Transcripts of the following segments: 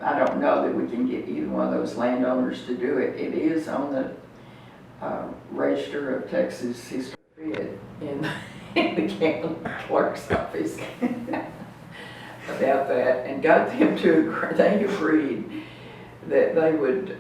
I don't know that we can get either one of those landowners to do it. It is on the Register of Texas History in the county clerk's office about that, and got them to, they agreed that they would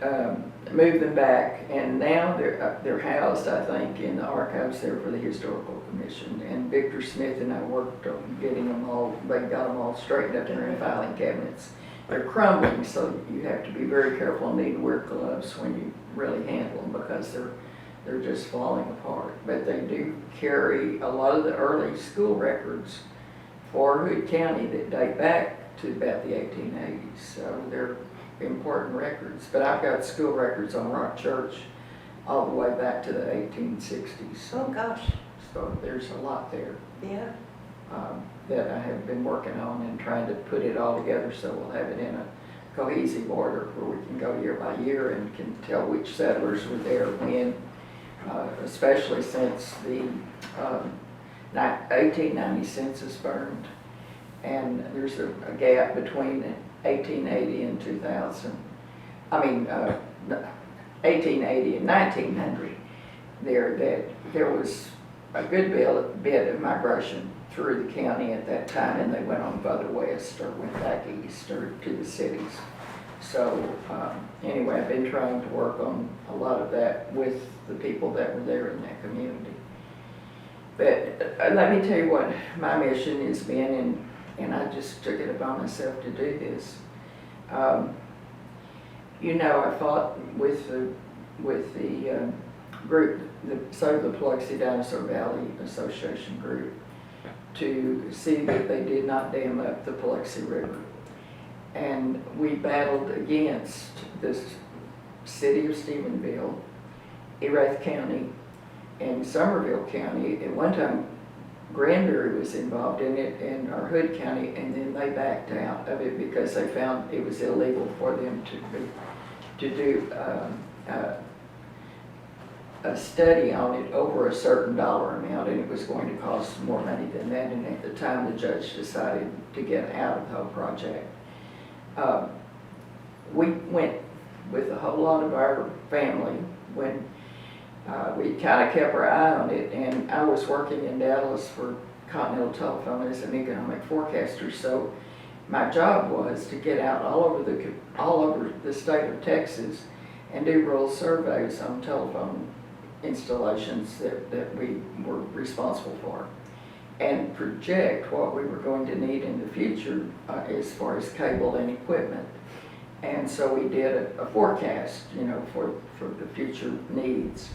move them back, and now they're housed, I think, in the archives there for the Historical Commission. And Victor Smith and I worked on getting them all, they got them all straightened up there in filing cabinets. They're crumbling, so you have to be very careful and need to wear gloves when you really handle them, because they're just falling apart. But they do carry a lot of the early school records for Hood County that date back to about the 1880s. So they're important records. But I've got school records on Rock Church all the way back to the 1860s. Oh gosh. So there's a lot there. Yeah. That I have been working on and trying to put it all together so we'll have it in a cohesive order where we can go year by year and can tell which settlers were there when, especially since the 1890 census burned, and there's a gap between 1880 and 2000. I mean, 1880 and 1900 there, that there was a good bit of migration through the county at that time, and they went on further west or went back east or to the cities. So anyway, I've been trying to work on a lot of that with the people that were there in that community. But let me tell you what my mission has been, and I just took it upon myself to do this. You know, I fought with the group, the Biloxi Dinosaur Valley Association group, to see that they did not dam up the Biloxi River. And we battled against the city of Stephenville, Erath County, and Somerville County. At one time, Granbury was involved in it, and our Hood County, and then they backed out of it because they found it was illegal for them to do a study on it over a certain dollar amount, and it was going to cost more money than that. And at the time, the judge decided to get out of the whole project. We went with a whole lot of our family when we kind of kept our eye on it, and I was working in Dallas for Continental Telephone as an economic forecaster. So my job was to get out all over the state of Texas and do rural surveys on telephone installations that we were responsible for, and project what we were going to need in the future as far as cable and equipment. And so we did a forecast, you know, for the future needs.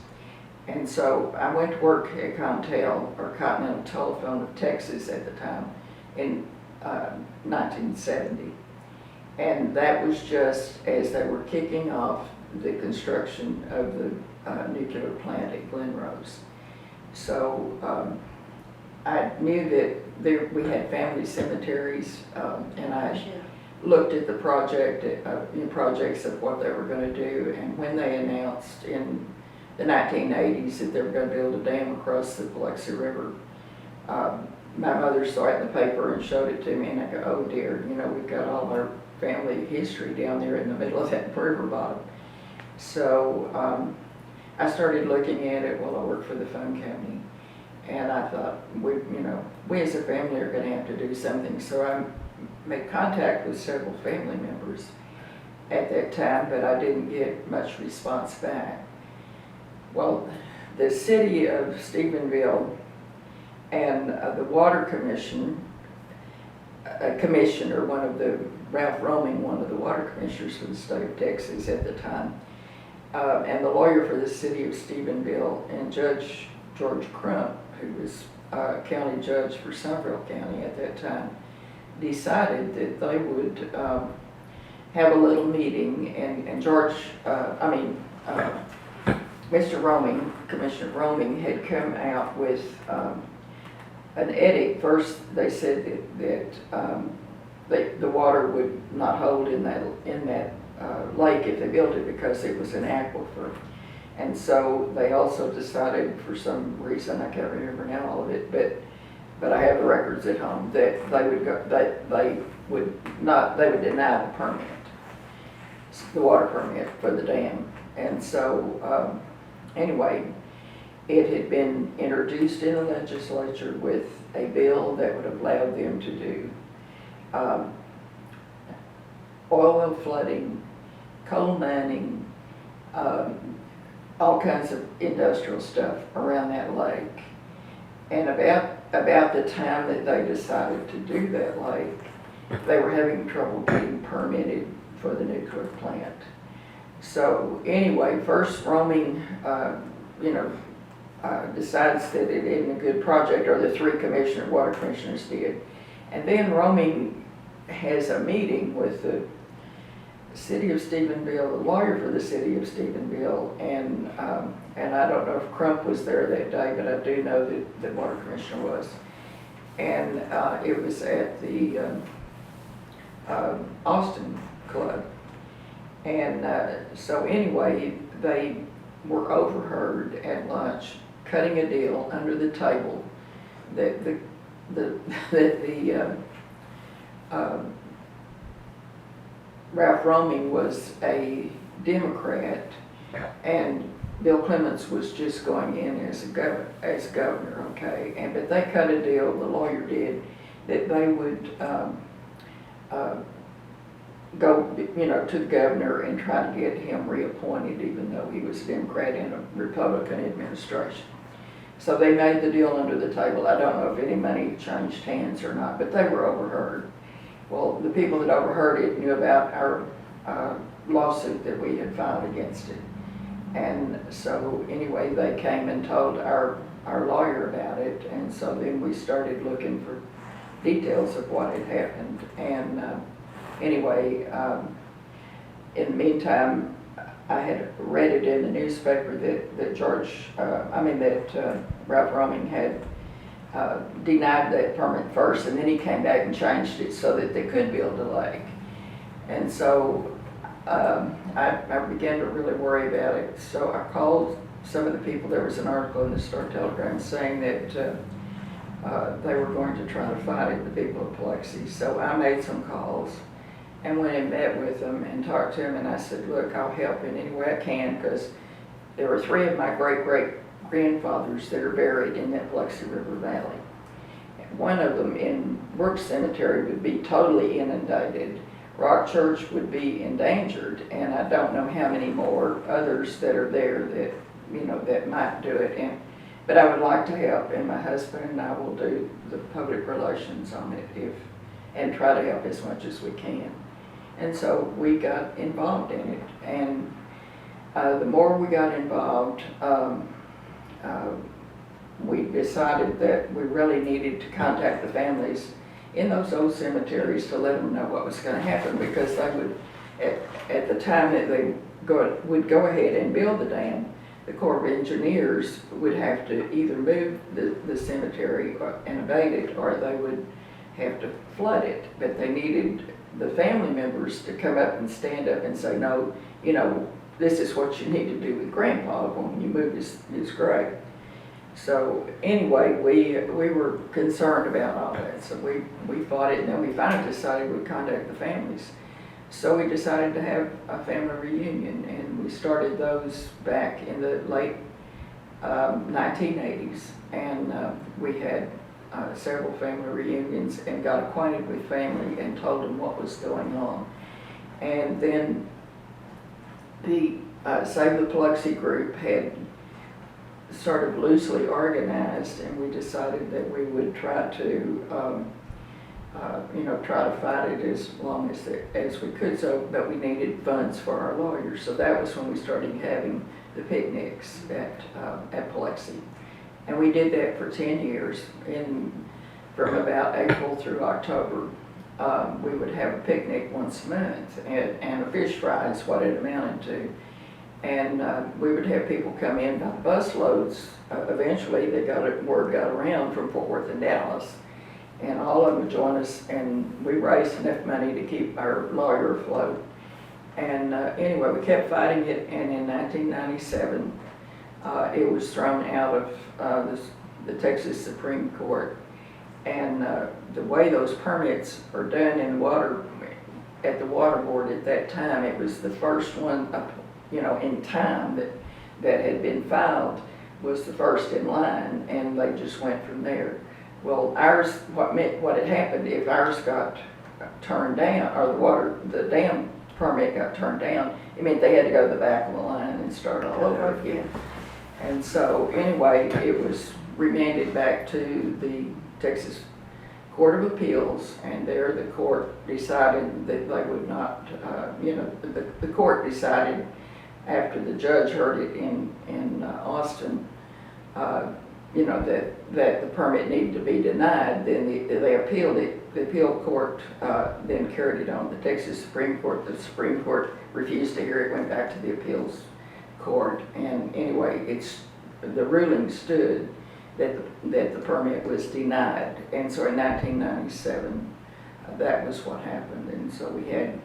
And so I went to work at Contel, or Continental Telephone of Texas at the time, in 1970. And that was just as they were kicking off the construction of the nuclear plant at Glen Rose. So I knew that we had family cemeteries, and I looked at the projects of what they were going to do. And when they announced in the 1980s that they were going to build a dam across the Biloxi River, my mother saw it in the paper and showed it to me, and I go, oh dear, you know, we've got all our family history down there in the middle of that river bottom. So I started looking at it while I worked for the phone company, and I thought, we as a family are going to have to do something. So I made contact with several family members at that time, but I didn't get much response back. Well, the city of Stephenville and the Water Commission, commissioner, Ralph Roming, one of the water commissioners for the state of Texas at the time, and the lawyer for the city of Stephenville, and Judge George Crump, who was county judge for Somerville County at that time, decided that they would have a little meeting, and Mr. Roming, Commissioner Roming, had come out with an edict. First, they said that the water would not hold in that lake if they built it because it was an aquifer. And so they also decided, for some reason, I can't remember now all of it, but I have the records at home, that they would deny the permit. the water permit for the dam. And so, anyway, it had been introduced in the legislature with a bill that would have allowed them to do oil well flooding, coal mining, all kinds of industrial stuff around that lake. And about the time that they decided to do that lake, they were having trouble getting permitted for the nuclear plant. So anyway, first roaming, decides that it isn't a good project, or the three water commissioners did. And then roaming has a meeting with the city of Stephenville, the lawyer for the city of Stephenville, and I don't know if Crump was there that day, but I do know that the water commissioner was. And it was at the Austin Club. And so anyway, they were overheard at lunch cutting a deal under the table that Ralph Roming was a Democrat, and Bill Clements was just going in as governor, okay? But they cut a deal, the lawyer did, that they would go, to the governor and try to get him reappointed, even though he was a Democrat in a Republican administration. So they made the deal under the table. I don't know if any money changed hands or not, but they were overheard. Well, the people that overheard it knew about our lawsuit that we had filed against it. And so anyway, they came and told our lawyer about it, and so then we started looking for details of what had happened. And anyway, in the meantime, I had read it in the newspaper that Ralph Roming had denied that permit first, and then he came back and changed it so that they could build a lake. And so I began to really worry about it. So I called some of the people. There was an article in the Star-Telegram saying that they were going to try to fight it, the people of Biloxi. So I made some calls and went and met with them and talked to them, and I said, look, I'll help in any way I can, because there were three of my great-great-grandfathers that are buried in that Biloxi River Valley. One of them in Brooks Cemetery would be totally inundated. Rock Church would be endangered, and I don't know how many more others that are there that, that might do it. But I would like to help, and my husband and I will do the public relations on it and try to help as much as we can. And so we got involved in it, and the more we got involved, we decided that we really needed to contact the families in those old cemeteries to let them know what was going to happen, because they would, at the time that they would go ahead and build the dam, the Corps of Engineers would have to either move the cemetery and abate it, or they would have to flood it. But they needed the family members to come up and stand up and say, no, this is what you need to do with Grandpa when you move his grave. So anyway, we were concerned about all that, so we fought it, and then we finally decided we'd contact the families. So we decided to have a family reunion, and we started those back in the late 1980s, and we had several family reunions and got acquainted with family and told them what was going on. And then the Save the Biloxi group had sort of loosely organized, and we decided that we would try to try to fight it as long as we could. So, but we needed funds for our lawyers. So that was when we started having the picnics at Biloxi. And we did that for 10 years. From about April through October, we would have a picnic once a month, and a fish fry is what it amounted to. And we would have people come in by bus loads. Eventually, word got around from Fort Worth and Dallas, and all of them would join us, and we raised enough money to keep our lawyer afloat. And anyway, we kept fighting it, and in 1997, it was thrown out of the Texas Supreme Court. And the way those permits are done in water at the water board at that time. It was the first one, in time that had been filed, was the first in line, and they just went from there. Well, ours, what had happened, if ours got turned down, or the dam permit got turned down, it meant they had to go to the back of the line and start all over again. And so, anyway, it was remanded back to the Texas Court of Appeals, and there the court decided that they would not, the court decided after the judge heard it in Austin, that the permit needed to be denied. Then they appealed it. The appeal court then carried it on to the Texas Supreme Court. The Supreme Court refused to hear it, went back to the appeals court, and anyway, the ruling stood that the permit was denied. And so in 1997, that was what happened. And so we had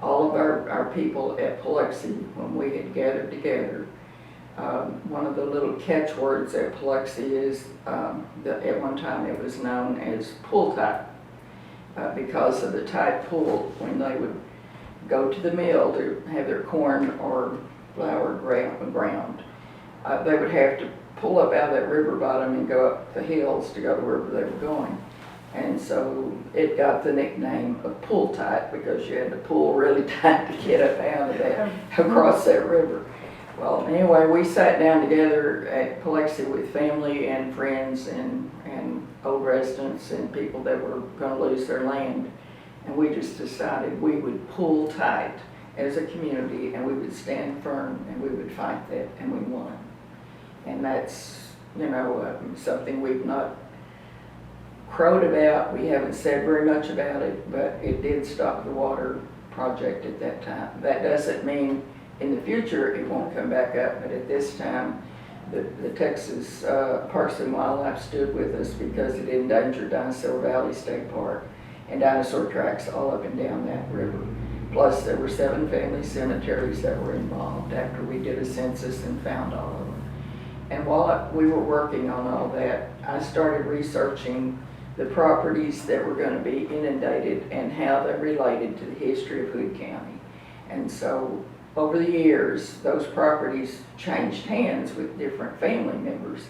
all of our people at Biloxi, when we had gathered together. One of the little catchwords at Biloxi is that at one time it was known as pull tight, because of the tight pull when they would go to the mill to have their corn or flour ground. They would have to pull up out of that river bottom and go up the hills to go to wherever they were going. And so it got the nickname of pull tight, because you had to pull really tight to get up out of that, across that river. Well, anyway, we sat down together at Biloxi with family and friends and old residents and people that were going to lose their land. And we just decided we would pull tight as a community, and we would stand firm, and we would fight that, and we won. And that's, something we've not crowed about. We haven't said very much about it, but it did stop the water project at that time. That doesn't mean in the future it won't come back up, but at this time, the Texas Parks and Wildlife stood with us because it endangered Dinosaur Valley State Park and dinosaur tracks all up and down that river. Plus, there were 7 family cemeteries that were involved after we did a census and found all of them. And while we were working on all that, I started researching the properties that were going to be inundated and how they related to the history of Hood County. And so, over the years, those properties changed hands with different family members,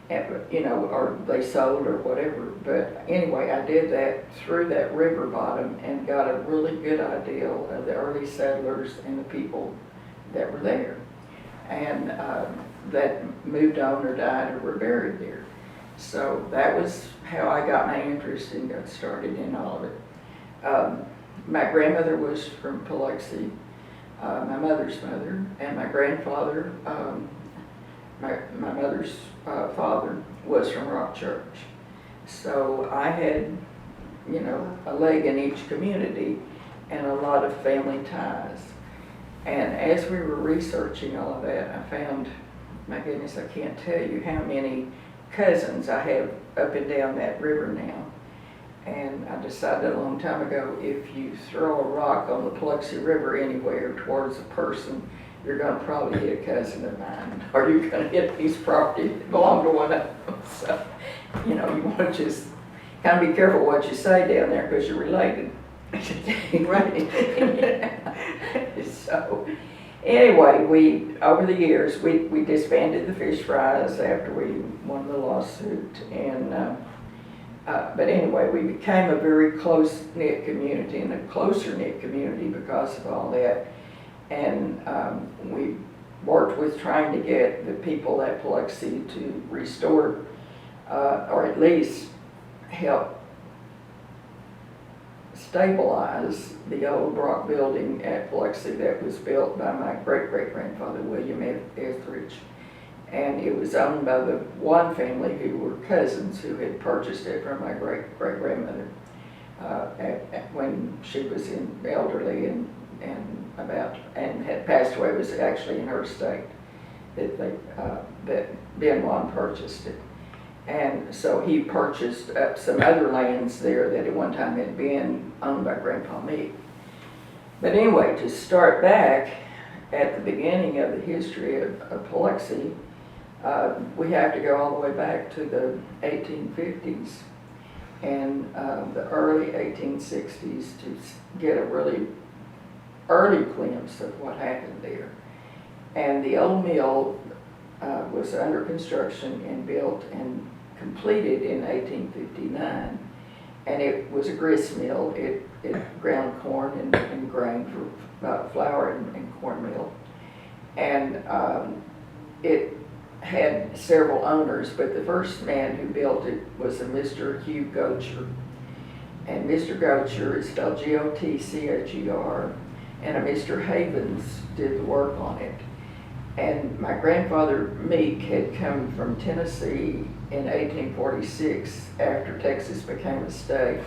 or they sold or whatever. But anyway, I did that through that river bottom and got a really good idea of the early settlers and the people that were there, and that moved on or died or were buried there. So that was how I got my interest and got started in all of it. My grandmother was from Biloxi, my mother's mother, and my grandfather, my mother's father, was from Rock Church. So I had, a leg in each community and a lot of family ties. And as we were researching all of that, I found, my goodness, I can't tell you how many cousins I have up and down that river now. And I decided a long time ago, if you throw a rock on the Biloxi River anywhere towards a person, you're going to probably hit a cousin of mine, or you're going to hit a piece of property that belonged to one of them. So, you want to just kind of be careful what you say down there, because you're related. Right. So, anyway, over the years, we disbanded the fish fries after we won the lawsuit, and but anyway, we became a very close-knit community, and a closer-knit community because of all that. And we worked with trying to get the people at Biloxi to restore, or at least help stabilize the old block building at Biloxi that was built by my great-great-grandfather, William Etheridge. And it was owned by the one family who were cousins who had purchased it from my great-great-grandmother when she was elderly and had passed away. It was actually in her estate that Ben Juan purchased it. And so he purchased some other lands there that at one time had been owned by Grandpa Meek. But anyway, to start back at the beginning of the history of Biloxi, we have to go all the way back to the 1850s. in the early 1860s to get a really early glimpse of what happened there. And the old mill was under construction and built and completed in 1859. And it was a grist mill. It ground corn and grain for flour and cornmeal. And it had several owners, but the first man who built it was a Mr. Hugh Gocher. And Mr. Gocher is spelled Gotcher, and a Mr. Havens did the work on it. And my grandfather Meek had come from Tennessee in 1846 after Texas became a state.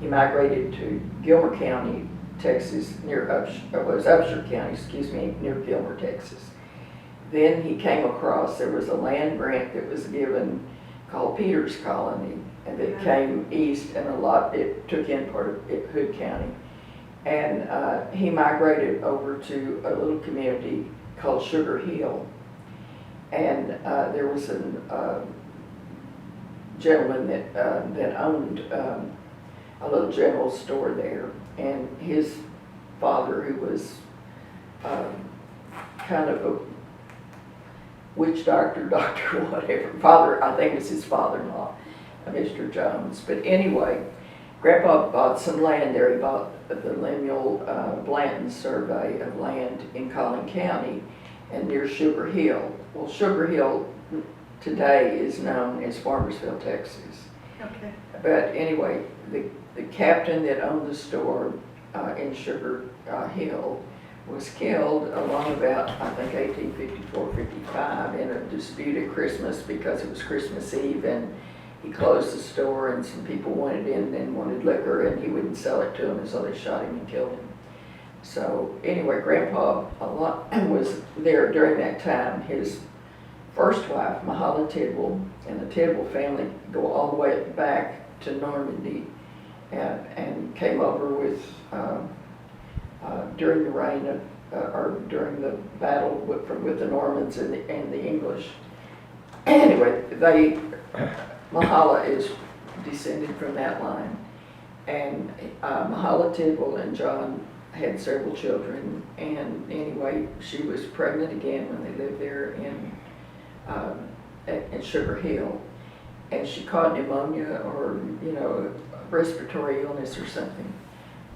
He migrated to Gilmer County, Texas, near Upshur County, near Gilmer, Texas. Then he came across, there was a land grant that was given called Peters Colony, and it came east and it took in part of Hood County. And he migrated over to a little community called Sugar Hill. And there was a gentleman that owned a little general store there, and his father, who was kind of a witch doctor, whatever. Father, I think it was his father-in-law, Mr. Jones. But anyway, Grandpa bought some land there. He bought the Lemuel Blanton survey of land in Collin County and near Sugar Hill. Well, Sugar Hill today is known as Farmersville, Texas. Okay. But anyway, the captain that owned the store in Sugar Hill was killed along about, I think, 1854, 55 in a dispute at Christmas because it was Christmas Eve and he closed the store and some people wanted in and wanted liquor and he wouldn't sell it to them, and so they shot him and killed him. So anyway, Grandpa was there during that time. His first wife, Mahala Tidwell, and the Tidwell family go all the way back to Normandy and came over with during the reign of, or during the battle with the Normans and the English. Anyway, Mahala is descended from that line. And Mahala Tidwell and John had several children. And anyway, she was pregnant again when they lived there in Sugar Hill. And she caught pneumonia or, a respiratory illness or something.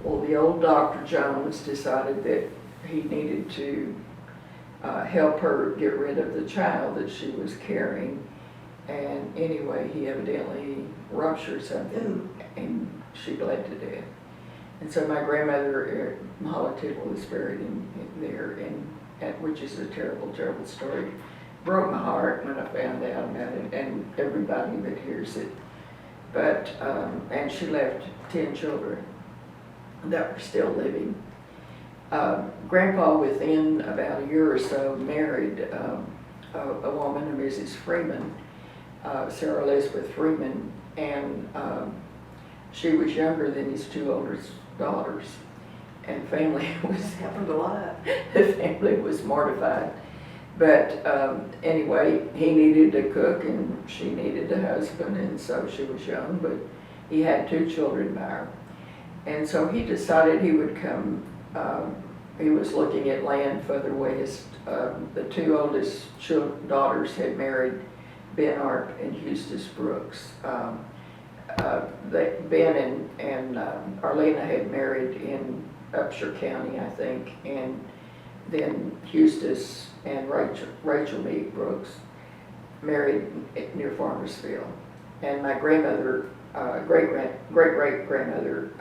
Well, the old Dr. Jones decided that he needed to help her get rid of the child that she was carrying. And anyway, he evidently ruptured something and she bled to death. And so my grandmother, Mahala Tidwell, is buried in there, which is a terrible, terrible story. Broke my heart when I found out about it, and everybody that hears it. But, and she left 10 children that were still living. Grandpa, within about a year or so, married a woman, a Mrs. Freeman, Sarah Elizabeth Freeman, and she was younger than his two oldest daughters. And family was happened a lot. The family was mortified. But anyway, he needed a cook and she needed a husband, and so she was young, but he had 2 children by her. And so he decided he would come, he was looking at land further west. The 2 oldest daughters had married Ben Art and Eustace Brooks. Ben and Arlena had married in Upshur County, I think, and then Eustace and Rachel Meek Brooks married near Farmersville. And my grandmother, great-great-grandmother,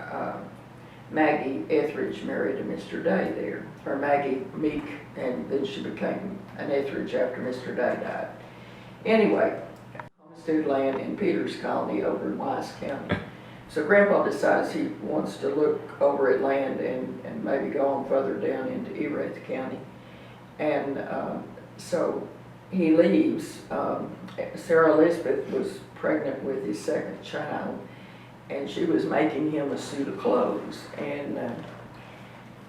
Maggie Etheridge, married a Mr. Day there, or Maggie Meek, and then she became an Etheridge after Mr. Day died. Anyway, homestead land in Peters Colony over in Wise County. So Grandpa decides he wants to look over at land and maybe go on further down into Erath County. And so he leaves. Sarah Elizabeth was pregnant with his second child, and she was making him a suit of clothes. And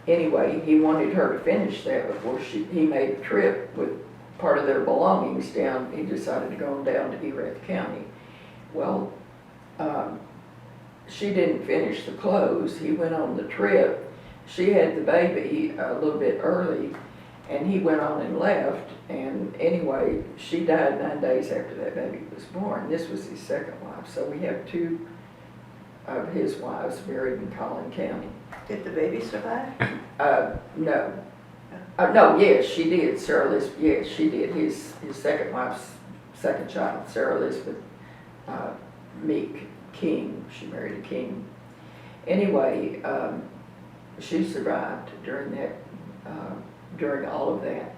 anyway, he wanted her to finish that before he made a trip with part of their belongings down. He decided to go on down to Erath County. Well, she didn't finish the clothes. He went on the trip. She had the baby a little bit early, and he went on and left. And anyway, she died 9 days after that baby was born. This was his second wife. So we have two of his wives married in Collin County. Did the baby survive? No. No, yes, she did. Sarah Elizabeth, yes, she did. His second wife's second child, Sarah Elizabeth Meek King. She married a king. Anyway, she survived during that, during all of that.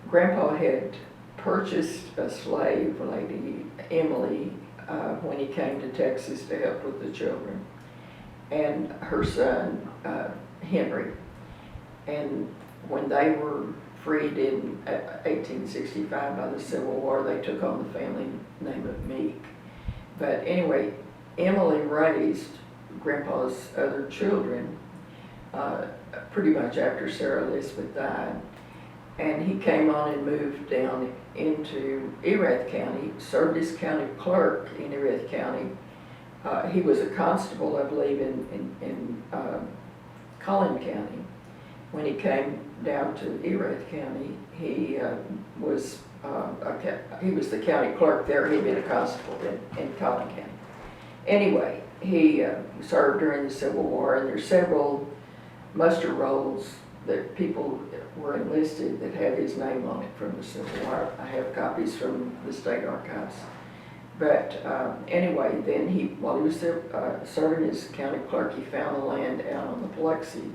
Grandpa had purchased a slave lady, Emily, when he came to Texas to help with the children, and her son, Henry. And when they were freed in 1865 by the Civil War, they took on the family name of Meek. But anyway, Emily raised Grandpa's other children pretty much after Sarah Elizabeth died. And he came on and moved down into Erath County, served as county clerk in Erath County. He was a constable, I believe, in Collin County. When he came down to Erath County, he was the county clerk there. He'd been a constable in Collin County. Anyway, he served during the Civil War, and there's several muster rolls that people were enlisted that had his name on it from the Civil War. I have copies from the state archives. But anyway, then while he was serving as county clerk, he found the land out on the Biloxi,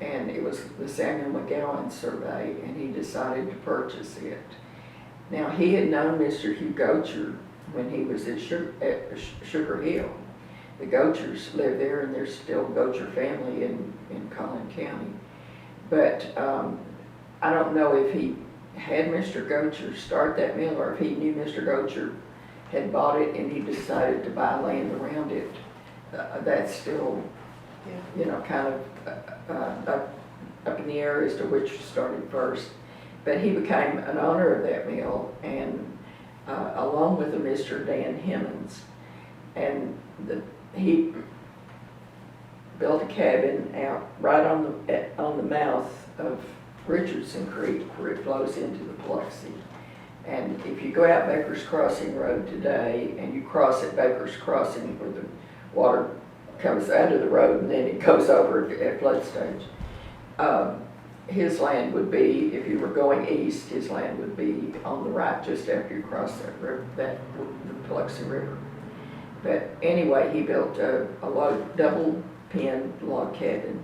and it was the Samuel McGowan survey, and he decided to purchase it. Now, he had known Mr. Hugh Gocher when he was at Sugar Hill. The Gochers live there, and there's still a Gocher family in Collin County. But I don't know if he had Mr. Gocher start that mill, or if he knew Mr. Gocher had bought it and he decided to buy land around it. That's still, you know, kind of up in the air as to which started first. But he became an owner of that mill, and along with a Mr. Dan Hemmons, and he built a cabin out right on the mouth of Richardson Creek, where it flows into the Biloxi. And if you go out Baker's Crossing Road today and you cross at Baker's Crossing, where the water comes under the road and then it goes over at flood stage, his land would be, if you were going east, his land would be on the right just after you cross that river, the Biloxi River. But anyway, he built a double pen log cabin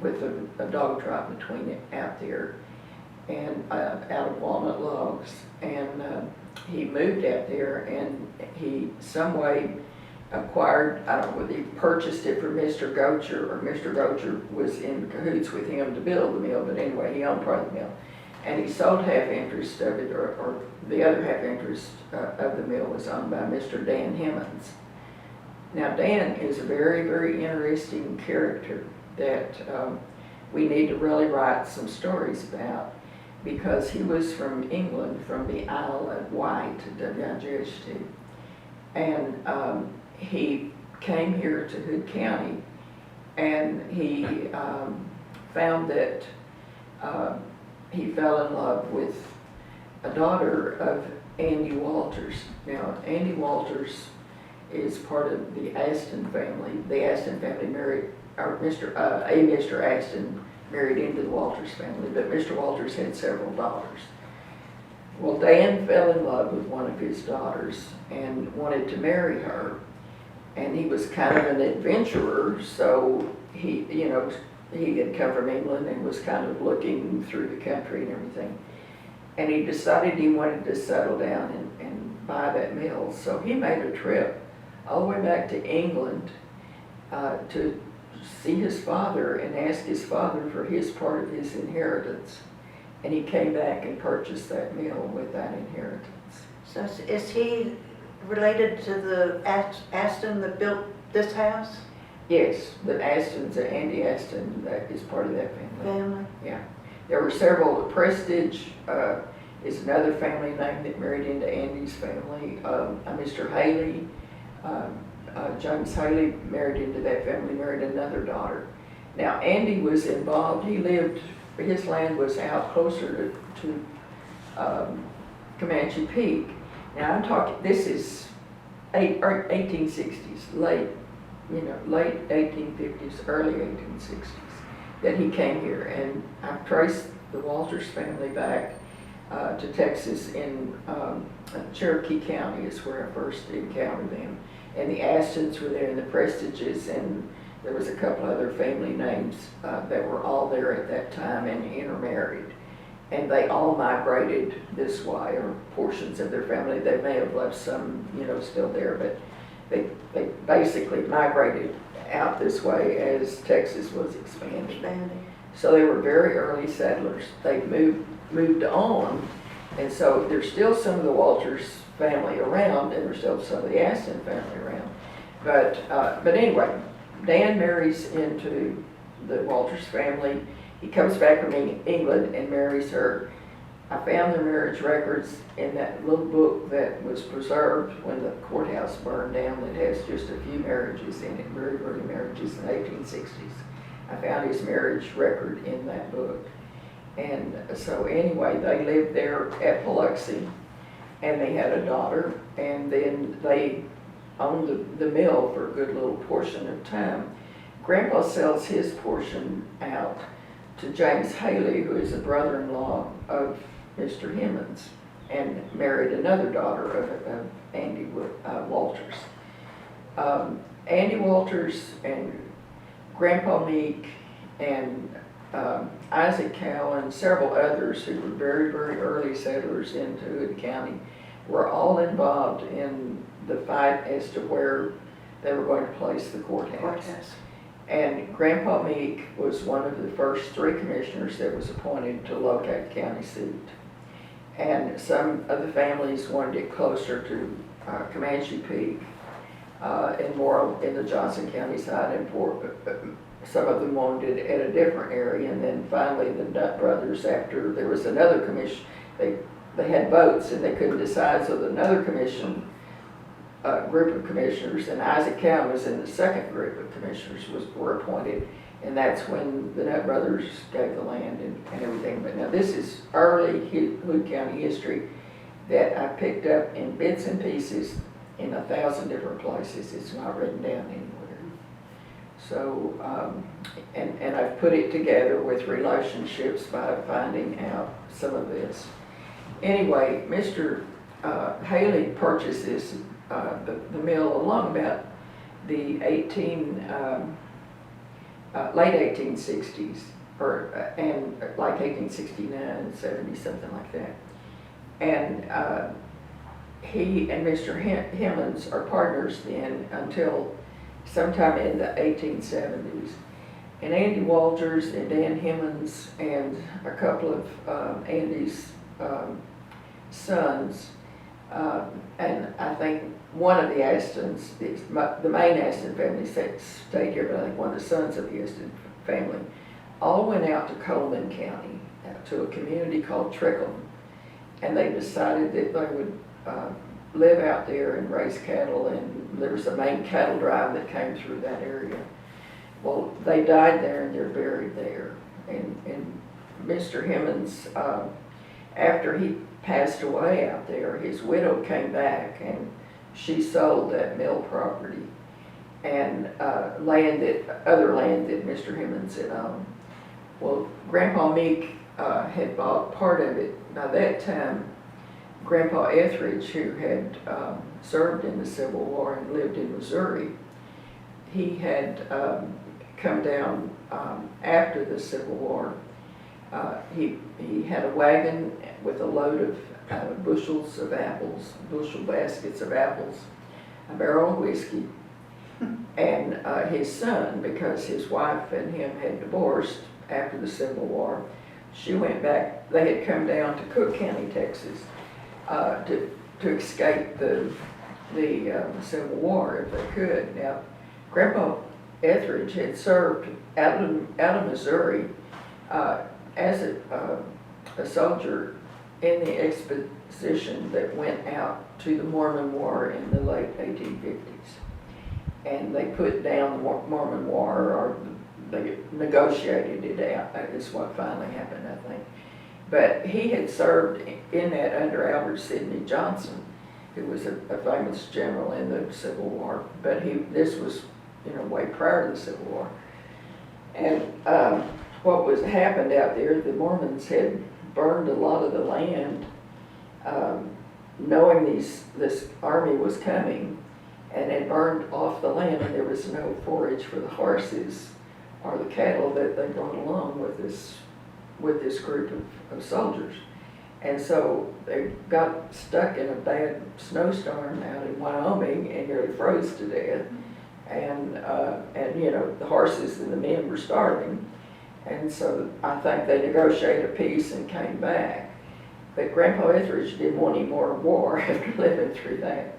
with a dog trot between it out there, and out of walnut logs. And he moved out there, and he some way acquired, I don't know whether he purchased it from Mr. Gocher, or Mr. Gocher was in cahoots with him to build the mill, but anyway, he owned part of the mill. And he sold half interest of it, or the other half interest of the mill was owned by Mr. Dan Hemmons. Now, Dan is a very, very interesting character that we need to really write some stories about, because he was from England, from the Isle of Wight, W-I-G-H-T. And he came here to Hood County, and he found that he fell in love with a daughter of Andy Walters. Now, Andy Walters is part of the Aston family. The Aston family married, or Mr. Aston married into the Walters family, but Mr. Walters had several daughters. Well, Dan fell in love with one of his daughters and wanted to marry her. And he was kind of an adventurer, so he had come from England and was kind of looking through the country and everything. And he decided he wanted to settle down and buy that mill. So he made a trip all the way back to England to see his father and ask his father for his part of his inheritance. And he came back and purchased that mill with that inheritance. So is he related to the Aston that built this house? Yes, the Astons, Andy Aston, that is part of that family. Family? Yeah. There were several. Prestige is another family name that married into Andy's family. Mr. Haley, James Haley married into that family, married another daughter. Now, Andy was involved, his land was out closer to Comanche Peak. Now, I'm talking, this is 1860s, late 1850s, early 1860s, that he came here. And I've traced the Walters family back to Texas in Cherokee County is where I first encountered them. And the Astons were there, and the Prestiges, and there was a couple other family names that were all there at that time and intermarried. And they all migrated this way, or portions of their family. They may have left some, still there, but they basically migrated out this way as Texas was expanding. So they were very early settlers. They moved on, and so there's still some of the Walters family around, and there's still some of the Aston family around. But anyway, Dan marries into the Walters family. He comes back from England and marries her. I found their marriage records in that little book that was preserved when the courthouse burned down that has just a few marriages in it, very early marriages in the 1860s. I found his marriage record in that book. And so anyway, they lived there at Biloxi, and they had a daughter, and then they owned the mill for a good little portion of time. Grandpa sells his portion out to James Haley, who is a brother-in-law of Mr. Hemmons, and married another daughter of Andy Walters. Andy Walters and Grandpa Meek and Isaac Cow and several others who were very, very early settlers into Hood County were all involved in the fight as to where they were going to place the courthouse. And Grandpa Meek was one of the first 3 commissioners that was appointed to locate the county seat. And some of the families wanted it closer to Comanche Peak and more in the Johnson County side, and some of them wanted it at a different area. And then finally the Nutt brothers, after there was another commission, they had votes and they couldn't decide, so another commission group of commissioners, and Isaac Cow was in the second group of commissioners, were appointed, and that's when the Nutt brothers gave the land and everything. But now this is early Hood County history that I picked up in bits and pieces in 1,000 different places. It's not written down anywhere. So, and I've put it together with relationships by finding out some of this. Anyway, Mr. Haley purchases the mill along about the late 1860s, and like 1869, 70, something like that. And he and Mr. Hemmons are partners then until sometime in the 1870s. And Andy Walters and Dan Hemmons and a couple of Andy's sons, and I think one of the Astons, the main Aston family stayed here, but I think one of the sons of the Aston family, all went out to Coleman County, to a community called Trickham, and they decided that they would live out there and raise cattle, and there was a main cattle drive that came through that area. Well, they died there and they're buried there. And Mr. Hemmons, after he passed away out there, his widow came back and she sold that mill property and other land that Mr. Hemmons had owned. Well, Grandpa Meek had bought part of it. By that time, Grandpa Etheridge, who had served in the Civil War and lived in Missouri, he had come down after the Civil War. He had a wagon with a load of bushels of apples, bushel baskets of apples, a barrel of whiskey, and his son, because his wife and him had divorced after the Civil War, she went back. They had come down to Cook County, Texas, to escape the Civil War if they could. Now, Grandpa Etheridge had served out of Missouri as a soldier in the expedition that went out to the Mormon War in the late 1850s. and they put down the Mormon War, or they negotiated it out. That is what finally happened, I think. But he had served in that under Albert Sidney Johnson, who was a famous general in the Civil War. But this was, way prior to the Civil War. And what happened out there, the Mormons had burned a lot of the land, knowing this army was coming, and had burned off the land, and there was no forage for the horses or the cattle that they brought along with this group of soldiers. And so they got stuck in a bad snowstorm out in Wyoming and nearly froze to death. And the horses and the men were starving. And so I think they negotiated a peace and came back. But Grandpa Etheridge didn't want any more war after living through that.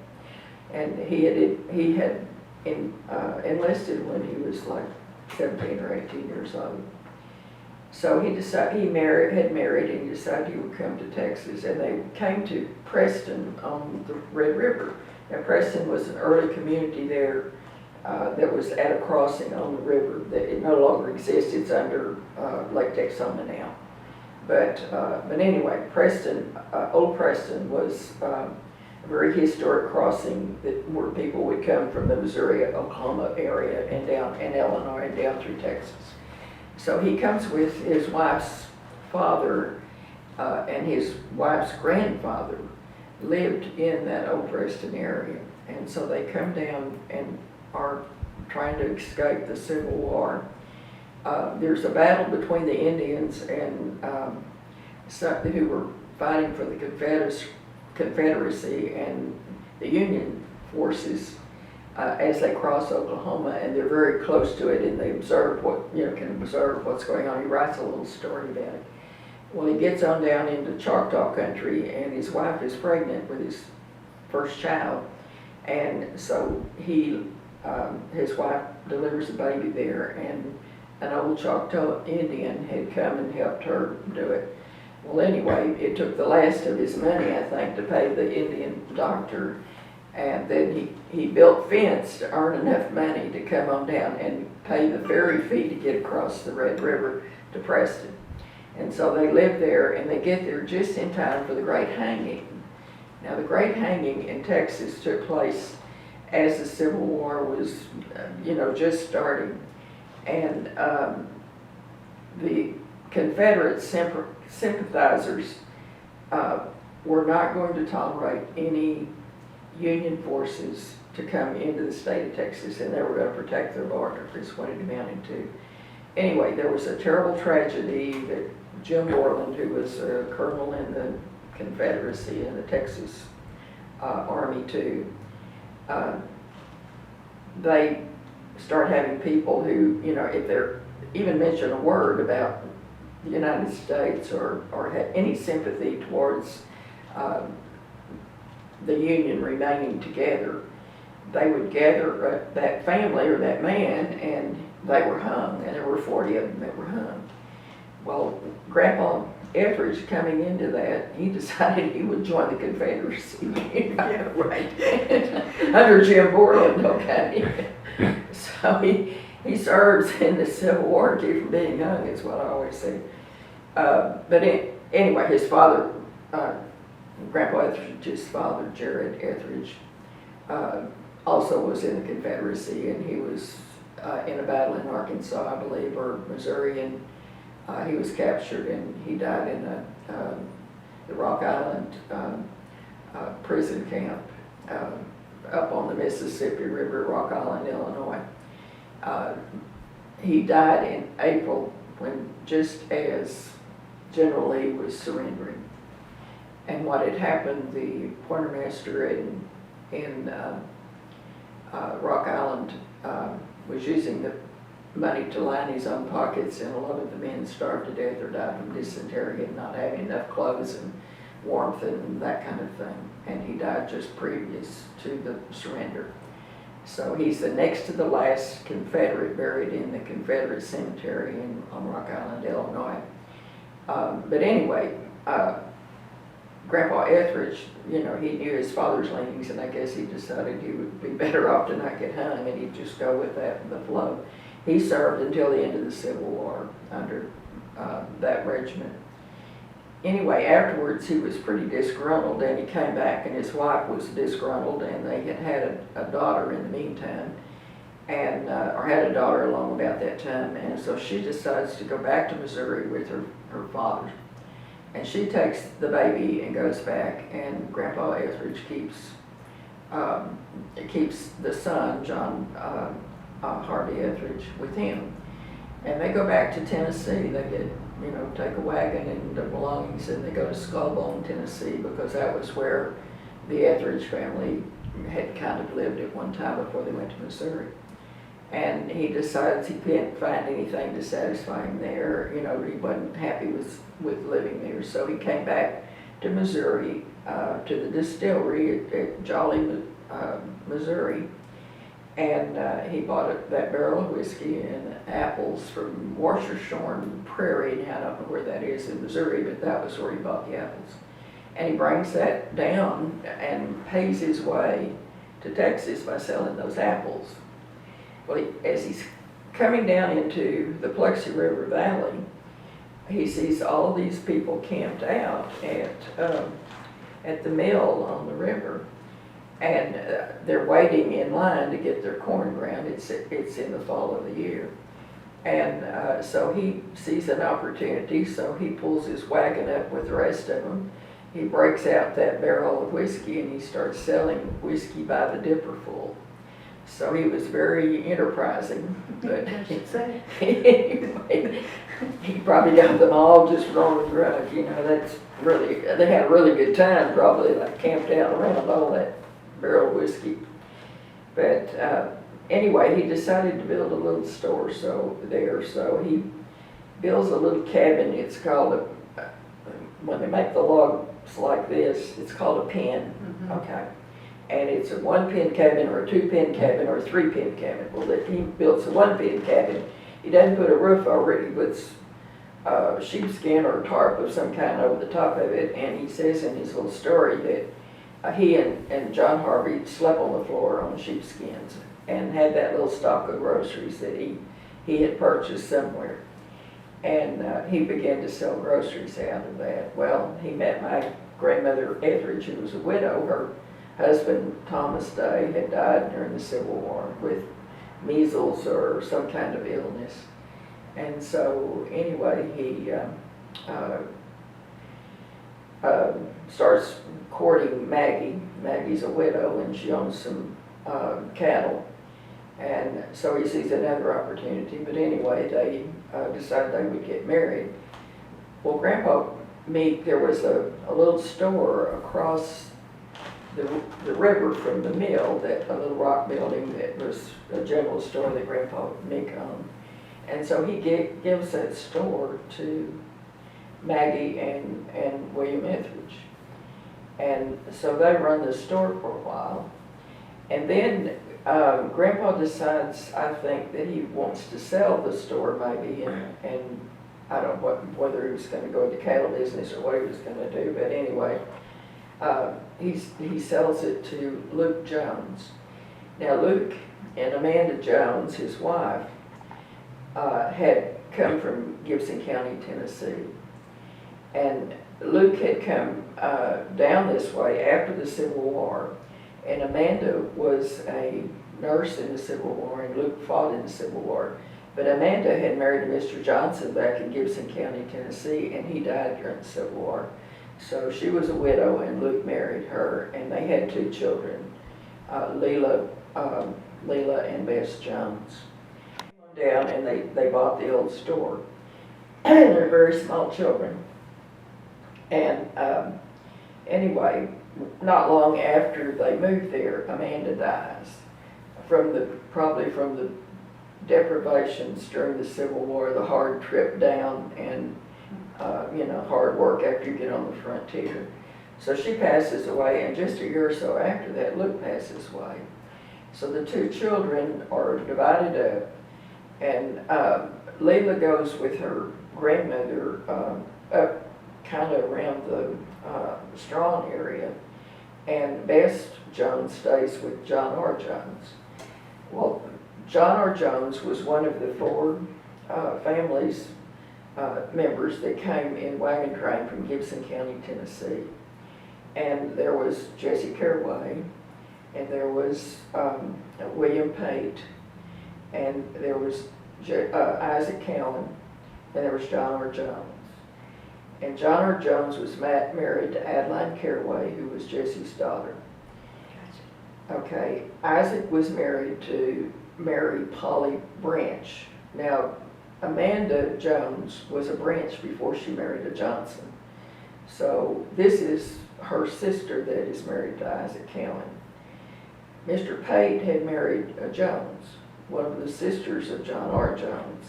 And he had enlisted when he was like 17 or 18 years old. So he had married and decided he would come to Texas, and they came to Preston on the Red River. Now Preston was an early community there that was at a crossing on the river. That it no longer exists. It's under Lake Texoma now. But anyway, Preston, Old Preston was a very historic crossing where people would come from the Missouri, Oklahoma area and down in Illinois and down through Texas. So he comes with his wife's father, and his wife's grandfather lived in that Old Preston area. And so they come down and are trying to escape the Civil War. There's a battle between the Indians and who were fighting for the Confederacy and the Union forces as they cross Oklahoma, and they're very close to it, and they observe can observe what's going on. He writes a little story about it. Well, he gets on down into Choctaw country, and his wife is pregnant with his first child, and so his wife delivers a baby there, and an old Choctaw Indian had come and helped her do it. Well, anyway, it took the last of his money, I think, to pay the Indian doctor, and then he built fence to earn enough money to come on down and pay the ferry fee to get across the Red River to Preston. And so they live there, and they get there just in time for the Great Hanging. Now, the Great Hanging in Texas took place as the Civil War was, just starting. And the Confederate sympathizers were not going to tolerate any Union forces to come into the state of Texas, and they were going to protect their border, is what it amounted to. Anyway, there was a terrible tragedy that Jim Borland, who was a colonel in the Confederacy in the Texas Army too, they start having people who, if they're even mention a word about the United States or had any sympathy towards the Union remaining together, they would gather that family or that man, and they were hung, and there were 40 of them that were hung. Well, Grandpa Etheridge, coming into that, he decided he would join the Confederacy. Yeah, right. Under Jim Borland, okay. So he serves in the Civil War to keep from being hung, is what I always say. Anyway, his father, Grandpa Etheridge's father, Jared Etheridge, also was in the Confederacy, and he was in a battle in Arkansas, I believe, or Missouri, and he was captured, and he died in the Rock Island prison camp up on the Mississippi River, Rock Island, Illinois. He died in April, when just as General Lee was surrendering. And what had happened, the quartermaster in Rock Island was using the money to line his own pockets, and a lot of the men starved to death or died from dysentery and not having enough clothes and warmth and that kind of thing. And he died just previous to the surrender. So he's the next to the last Confederate buried in the Confederate cemetery on Rock Island, Illinois. But anyway, Grandpa Etheridge, you know, he knew his father's leanings, and I guess he decided he would be better off to not get hung, and he'd just go with the flow. He served until the end of the Civil War under that regiment. Anyway, afterwards he was pretty disgruntled, and he came back, and his wife was disgruntled, and they had had a daughter in the meantime, and or had a daughter along about that time, and so she decides to go back to Missouri with her father. And she takes the baby and goes back, and Grandpa Etheridge keeps the son, John Harvey Etheridge, with him. And they go back to Tennessee. They get, you know, take a wagon and their belongings, and they go to Skullbone, Tennessee, because that was where the Etheridge family had kind of lived at one time before they went to Missouri. And he decides he can't find anything to satisfy him there. You know, he wasn't happy with living there. So he came back to Missouri, to the distillery at Jolly, Missouri. And he bought that barrel of whiskey and apples from Washershorn Prairie. Now, I don't know where that is in Missouri, but that was where he bought the apples. And he brings that down and pays his way to Texas by selling those apples. Well, as he's coming down into the Paluxy River Valley, he sees all of these people camped out at the mill on the river, and they're waiting in line to get their corn ground. It's in the fall of the year, and so he sees an opportunity. So he pulls his wagon up with the rest of them. He breaks out that barrel of whiskey, and he starts selling whiskey by the dipperful. So he was very enterprising, but anyway, he probably got them all just wrong and right. You know, that's really, they had a really good time, probably, like camped out around all that barrel of whiskey. But anyway, he decided to build a little store so he builds a little cabin. It's called when they make the logs like this, it's called a pen. Mm-hmm. Okay. And it's a 1-pen cabin or a 2-pen cabin or a 3-pen cabin. Well, he builds a 1-pen cabin. He doesn't put a roof over it. He puts sheepskin or tarp of some kind over the top of it. And he says in his little story that he and John Harvey slept on the floor on sheepskins and had that little stock of groceries that he had purchased somewhere. And he began to sell groceries out of that. Well, he met my grandmother Etheridge, who was a widow. Her husband, Thomas Day, had died during the Civil War with measles or some kind of illness. And so anyway, he starts courting Maggie. Maggie's a widow, and she owns some cattle. And so he sees another opportunity. But anyway, they decided they would get married. Well, Grandpa Meek, there was a little store across the river from the mill, a little rock building that was a general store that Grandpa Meek owned. And so he gives that store to Maggie and William Etheridge. And so they run the store for a while. And then Grandpa decides, I think, that he wants to sell the store maybe, and I don't know whether he was going to go into cattle business or what he was going to do, but anyway, he sells it to Luke Jones. Now Luke and Amanda Jones, his wife, had come from Gibson County, Tennessee. And Luke had come down this way after the Civil War, and Amanda was a nurse in the Civil War, and Luke fought in the Civil War. But Amanda had married Mr. Johnson back in Gibson County, Tennessee, and he died during the Civil War. So she was a widow, and Luke married her, and they had 2 children, Leela and Bess Jones. Down, and they bought the old store. And they're very small children. And anyway, not long after they moved there, Amanda dies probably from the deprivations during the Civil War, the hard trip down, and hard work after you get on the frontier. So she passes away, and just a year or so after that, Luke passes away. So the 2 children are divided up, and Leela goes with her grandmother up kind of around the Strawn area. And Bess Jones stays with John R. Jones. Well, John R. Jones was one of the four families, members that came in wagon train from Gibson County, Tennessee. And there was Jesse Caraway, and there was William Pate, and there was Isaac Cowan, and there was John R. Jones. And John R. Jones was married to Adeline Caraway, who was Jesse's daughter. Okay, Isaac was married to Mary Polly Branch. Now, Amanda Jones was a Branch before she married a Johnson. So this is her sister that is married to Isaac Cowan. Mr. Pate had married a Jones, one of the sisters of John R. Jones.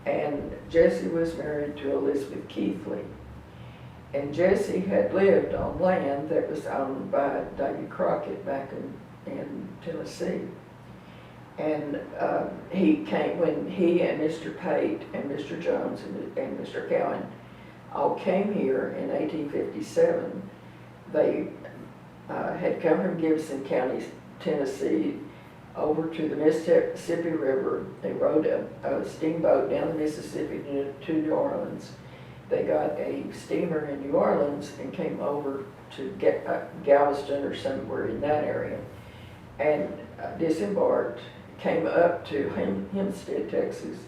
And Jesse was married to Elizabeth Keithley. And Jesse had lived on land that was owned by David Crockett back in Tennessee. And he came, when he and Mr. Pate and Mr. Jones and Mr. Cowan all came here in 1857, they had come from Gibson County, Tennessee, over to the Mississippi River. They rode a steamboat down the Mississippi to New Orleans. They got a steamer in New Orleans and came over to Galveston or somewhere in that area, and disembarked, came up to Hempstead, Texas.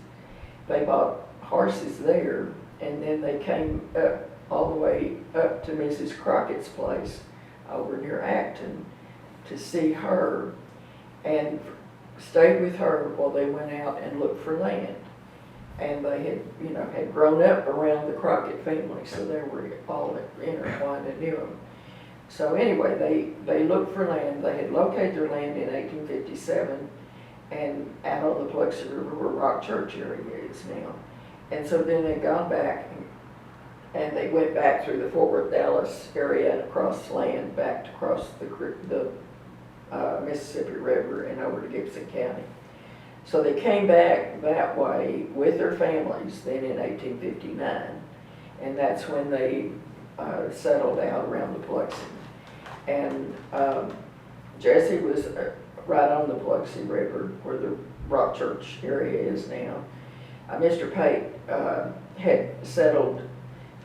They bought horses there, and then they came up all the way up to Mrs. Crockett's place over near Acton to see her, and stayed with her while they went out and looked for land. And they had grown up around the Crockett family, so they were all intertwined and knew them. So anyway, they looked for land. They had located their land in 1857, and out on the Biloxi River where Rock Church area is now. And so then they'd gone back, and they went back through the Fort Worth, Dallas area and across land back to cross the Mississippi River and over to Gibson County. So they came back that way with their families then in 1859, and that's when they settled out around the Biloxi. And Jesse was right on the Biloxi River where the Rock Church area is now. Mr. Pate had settled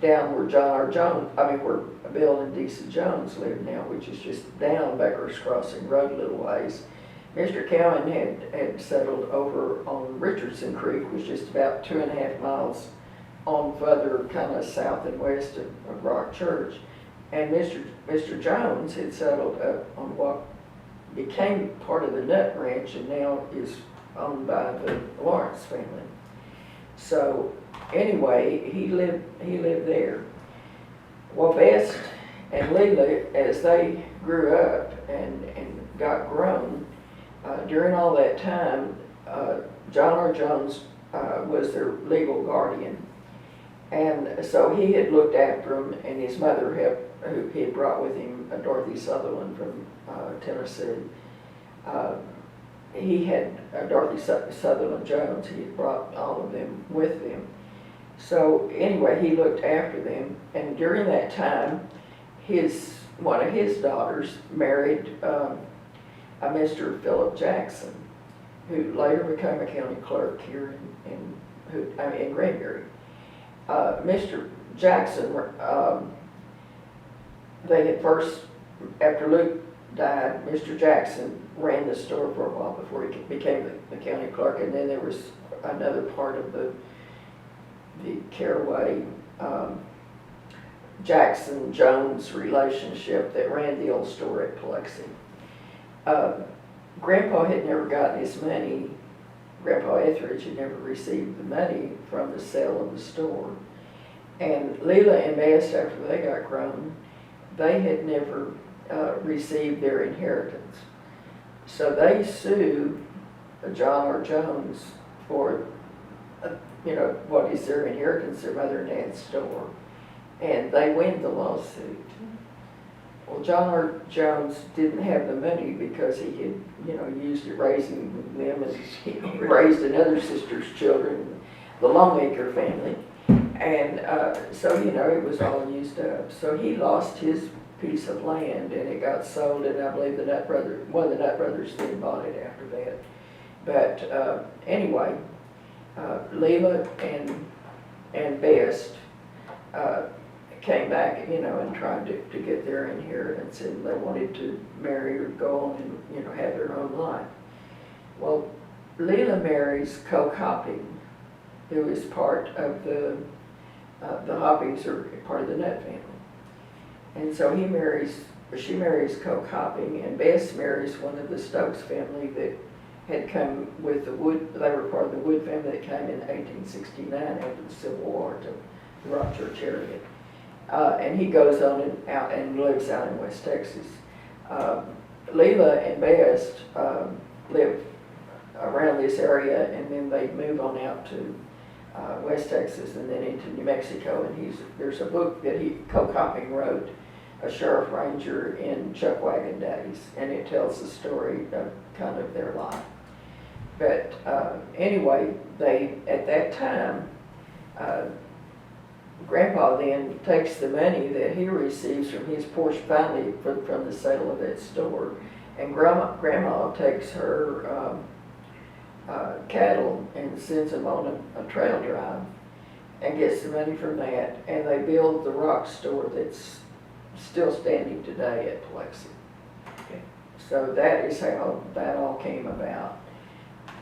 down where where Bill and Deesa Jones live now, which is just down Becker's Crossing Road a little ways. Mr. Cowan had settled over on Richardson Creek, which is just about 2.5 miles on further kind of south and west of Rock Church. And Mr. Jones had settled up on what became part of the Nut Ranch and now is owned by the Lawrence family. So anyway, he lived there. Well, Bess and Leela, as they grew up and got grown, during all that time, John R. Jones was their legal guardian. And so he had looked after them, and his mother, who he had brought with him, Dorothy Sutherland from Tennessee. He had Dorothy Sutherland Jones, he had brought all of them with him. So anyway, he looked after them, and during that time, one of his daughters married a Mr. Philip Jackson, who later became a county clerk here in Granbury. Mr. Jackson, they had first, after Luke died, Mr. Jackson ran the store for a while before he became the county clerk, and then there was another part of the Caraway Jackson-Jones relationship that ran the old store at Biloxi. Grandpa had never gotten his money. Grandpa Etheridge had never received the money from the sale of the store. And Leela and Bess, after they got grown, they had never received their inheritance. So they sued John R. Jones for, what is their inheritance, their mother and dad's store. And they win the lawsuit. Well, John R. Jones didn't have the money because he had, used it raising them, and he raised another sister's children, the Longacre family. And so, it was all used up. So he lost his piece of land and it got sold, and I believe one of the Nutt brothers then bought it after that. But anyway, Leela and Best came back, and tried to get their inheritance, and they wanted to marry or go on and, have their own life. Well, Leela marries Coke Hopping, who is part of the Hoppings are part of the Nutt family. And so she marries Coke Hopping, and Bess marries one of the Stokes family that had come with the Wood. They were part of the Wood family that came in 1869 after the Civil War to the Rock Church area. And he goes on out and lives out in West Texas. Leela and Best live around this area, and then they move on out to West Texas and then into New Mexico. And there's a book that Coke Hopping wrote, A Sheriff Ranger in Chuckwagon Days, and it tells the story of kind of their life. But anyway, at that time, Grandpa then takes the money that he receives from his portion finally from the sale of that store, and Grandma takes her cattle and sends them on a trail drive and gets the money from that, and they build the rock store that's still standing today at Biloxi. Okay. So that is how that all came about.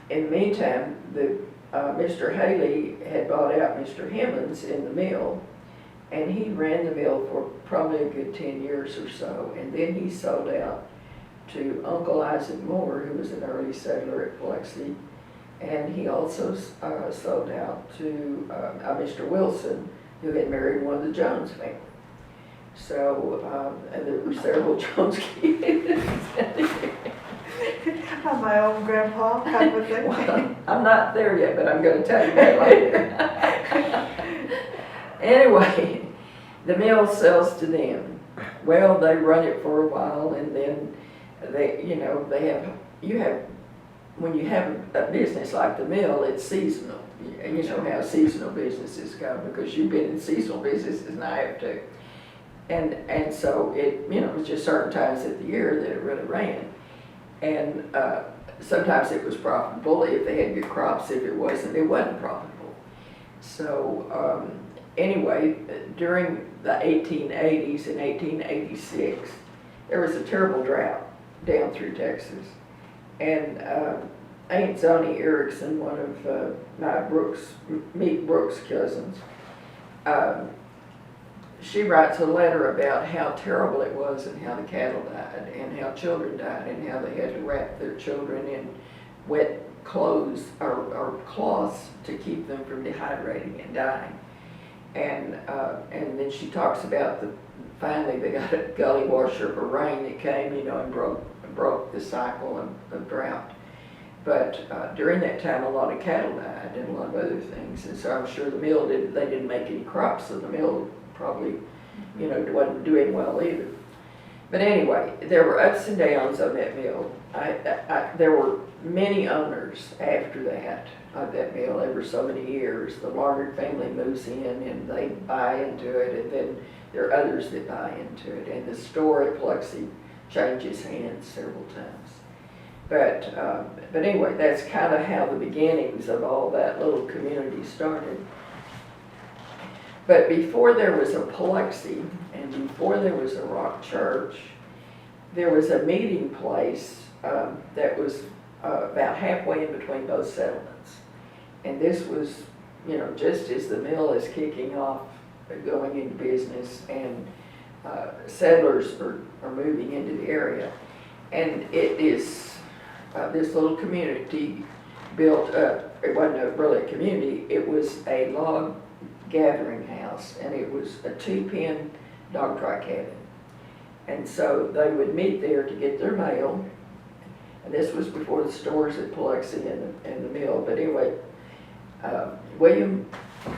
In the meantime, Mr. Haley had bought out Mr. Hemmons in the mill, and he ran the mill for probably a good 10 years or so, and then he sold out to Uncle Isaac Moore, who was an early settler at Biloxi, and he also sold out to Mr. Wilson, who had married one of the Jones family. So, and there were several Jones kids. I'm my own grandpa kind of thing. Well, I'm not there yet, but I'm going to tell you that later. When the mill sells to them. Well, they run it for a while, and then when you have a business like the mill, it's seasonal. You know how seasonal businesses go, because you've been in seasonal businesses and I have too. And so it was just certain times of the year that it really ran. And sometimes it was profitable if they had good crops. If it wasn't profitable. So anyway, during the 1880s and 1886, there was a terrible drought down through Texas. And Aunt Zoni Erickson, one of Meek Brooks' cousins, she writes a letter about how terrible it was and how the cattle died and how children died and how they had to wrap their children in wet clothes or cloths to keep them from dehydrating and dying. And then she talks about finally they got a gully washer of a rain that came, and broke the cycle of drought. But during that time, a lot of cattle died and a lot of other things, and so I'm sure the mill they didn't make any crops, so the mill probably, wasn't doing well either. But anyway, there were ups and downs on that mill. There were many owners after that of that mill over so many years. The Larned family moves in and they buy into it, and then there are others that buy into it. And the store at Biloxi changes hands several times. But anyway, that's kind of how the beginnings of all that little community started. But before there was a Biloxi and before there was a Rock Church, there was a meeting place that was about halfway in between both settlements. And this was, just as the mill is kicking off, going into business, and settlers are moving into the area. And it is this little community built up. It wasn't really a community, it was a log gathering house, and it was a 2-pen dog trot cabin. And so they would meet there to get their mail, and this was before the stores at Biloxi and the mill. But anyway, William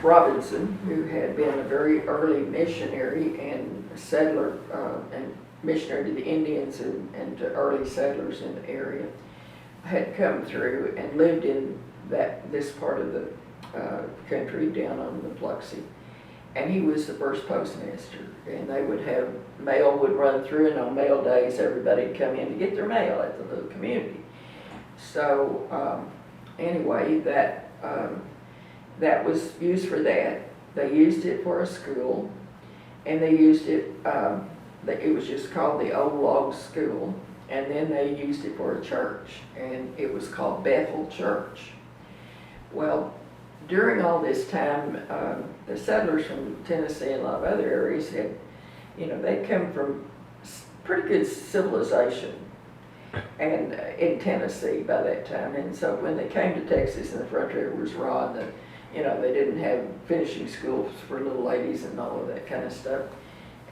Robinson, who had been a very early missionary and settler and missionary to the Indians and to early settlers in the area, had come through and lived in this part of the country down on the Biloxi. and he was the first postmaster. And they would have, mail would run through, and on mail days, everybody'd come in to get their mail at the little community. So anyway, that was used for that. They used it for a school, and they used it, it was just called the Old Log School, and then they used it for a church, and it was called Bethel Church. Well, during all this time, the settlers from Tennessee and a lot of other areas had, they'd come from pretty good civilization and in Tennessee by that time. And so when they came to Texas and the frontier was raw, and they didn't have finishing schools for little ladies and all of that kind of stuff.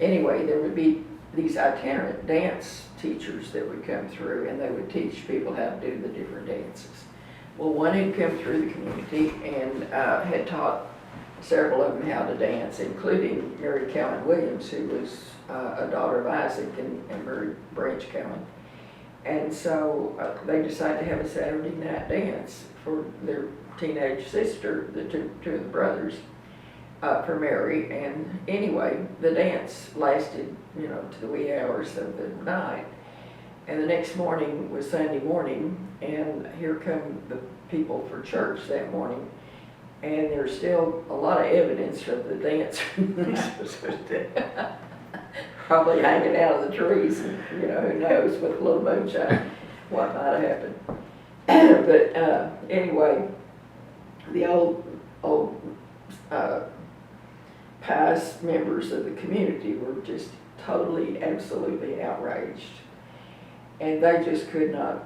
Anyway, there would be these itinerant dance teachers that would come through, and they would teach people how to do the different dances. Well, one had come through the community and had taught several of them how to dance, including Mary Cowan Williams, who was a daughter of Isaac and Mary Branch Cowan. And so they decided to have a Saturday night dance for their teenage sister, the two of the brothers, for Mary. And anyway, the dance lasted, to the wee hours of the night. And the next morning was Sunday morning, and here come the people for church that morning. And there's still a lot of evidence of the dance. Probably hanging out of the trees, who knows, with a little moonshine, what might have happened. But anyway, the old pious members of the community were just totally, absolutely outraged. And they just could not,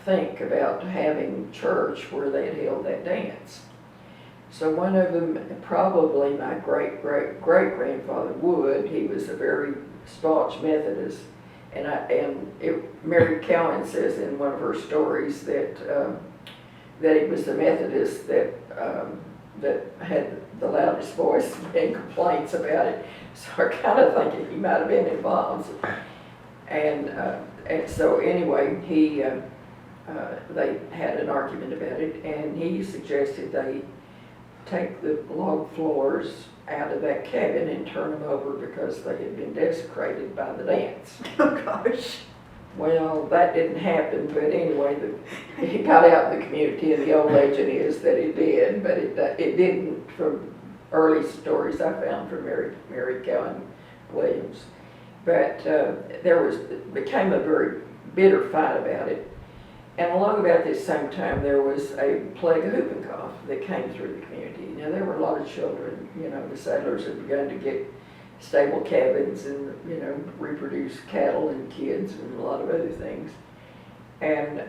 think about having church where they had held that dance. So one of them, probably my great-great-great-grandfather Wood, he was a very staunch Methodist. Mary Cowan says in one of her stories that it was the Methodist that had the loudest voice and complaints about it. So I kind of think he might have been involved. And so anyway, they had an argument about it, and he suggested they take the log floors out of that cabin and turn them over because they had been desecrated by the dance. Oh, gosh. Well, that didn't happen, but anyway, it got out in the community, and the old legend is that it did, but it didn't, from early stories I found from Mary Cowan Williams. But became a very bitter fight about it. And along about this same time, there was a plague of whooping cough that came through the community. Now, there were a lot of children. The settlers had begun to get stable cabins and, reproduce cattle and kids and a lot of other things. And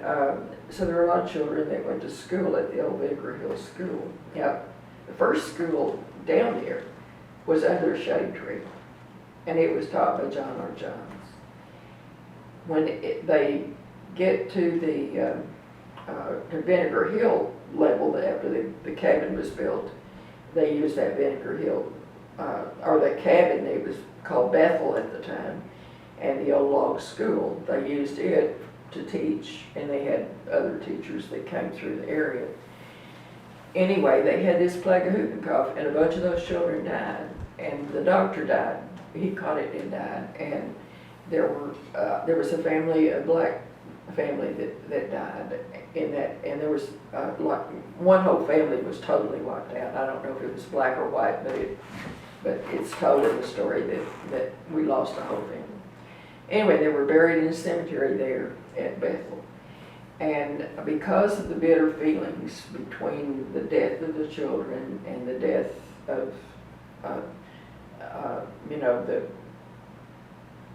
so there were a lot of children that went to school at the old Vinegar Hill School. Now, the first school down there was under a shade tree, and it was taught by John R. Johns. When they get to the Vinegar Hill level, after the cabin was built, they used that Vinegar Hill, or the cabin, it was called Bethel at the time, and the old log school. They used it to teach, and they had other teachers that came through the area. Anyway, they had this plague of whooping cough, and a bunch of those children died, and the doctor died. He caught it and died, and there was a family, a black family that died in that, and there was like one whole family was totally wiped out. I don't know if it was black or white, but it's told in the story that we lost a whole family. Anyway, they were buried in a cemetery there at Bethel. And because of the bitter feelings between the death of the children and the death of, the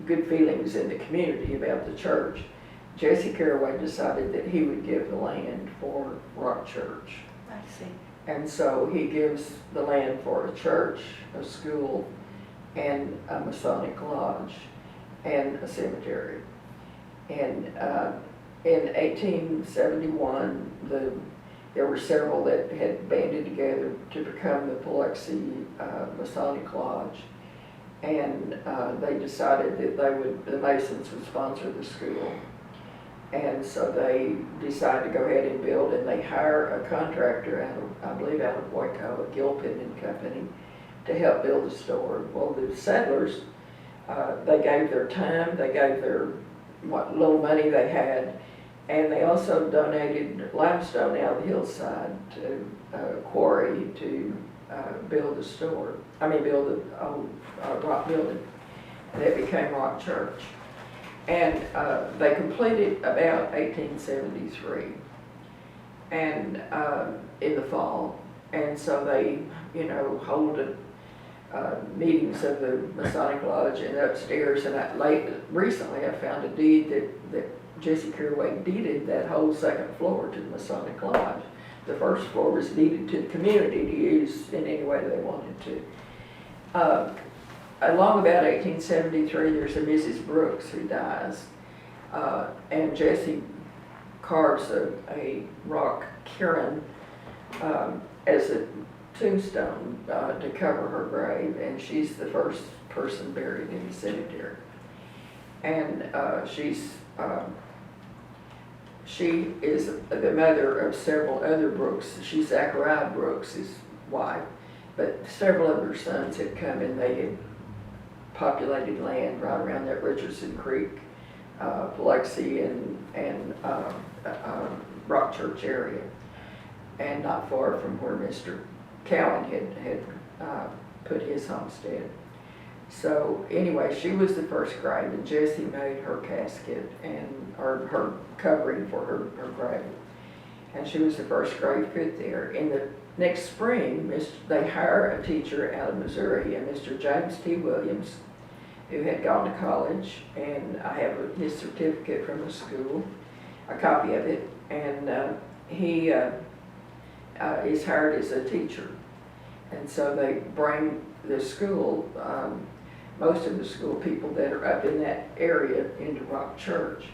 good feelings in the community about the church, Jesse Caraway decided that he would give the land for Rock Church. I see. And so he gives the land for a church, a school, and a Masonic lodge, and a cemetery. And in 1871, there were several that had banded together to become the Biloxi Masonic Lodge. And they decided that the Masons would sponsor the school. And so they decided to go ahead and build, and they hire a contractor I believe out of Waco, a Gilpin and Company, to help build the store. Well, the settlers, they gave their time, they gave their what little money they had, and they also donated limestone out of the hillside to quarry to build the store. Build the old rock building. And it became Rock Church. And they completed about 1873, and in the fall. And so they, hold meetings of the Masonic Lodge and upstairs. And recently I found a deed that Jesse Carraway deeded that whole second floor to the Masonic Lodge. The first floor was deeded to the community to use in any way they wanted to. Along about 1873, there's a Mrs. Brooks who dies, and Jesse carves a rock cairn as a tombstone to cover her grave, and she's the first person buried in the cemetery. And she is the mother of several other Brooks. She's Zachariah Brooks' wife, but several of her sons had come and they had populated land right around that Richardson Creek, Biloxi, and Rock Church area, and not far from where Mr. Cowan had put his homestead. So anyway, she was the first grave, and Jesse made her casket or her covering for her grave, and she was the first grave put there. In the next spring, they hire a teacher out of Missouri, and Mr. James T. Williams, who had gone to college, and I have his certificate from the school, a copy of it, and he is hired as a teacher. And so they bring the school, most of the school people that are up in that area into Rock Church.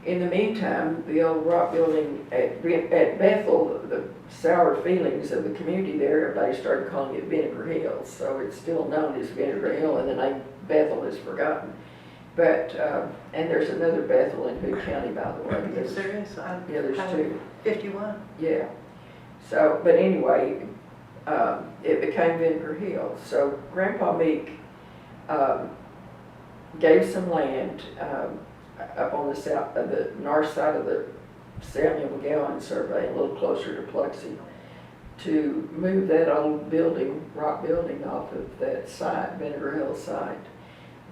In the meantime, the old rock building at Bethel, the sour feelings of the community there, everybody started calling it Vinegar Hill. So it's still known as Vinegar Hill, and the name Bethel is forgotten. But, and there's another Bethel in Hood County, by the way. Yes, there is. Yeah, there's two. 51. Yeah. So, but anyway, it became Vinegar Hill. So Grandpa Meek gave some land up on the north side of the Samuel McGowan survey, a little closer to Biloxi, to move that old building, rock building, off of that site, Vinegar Hill site.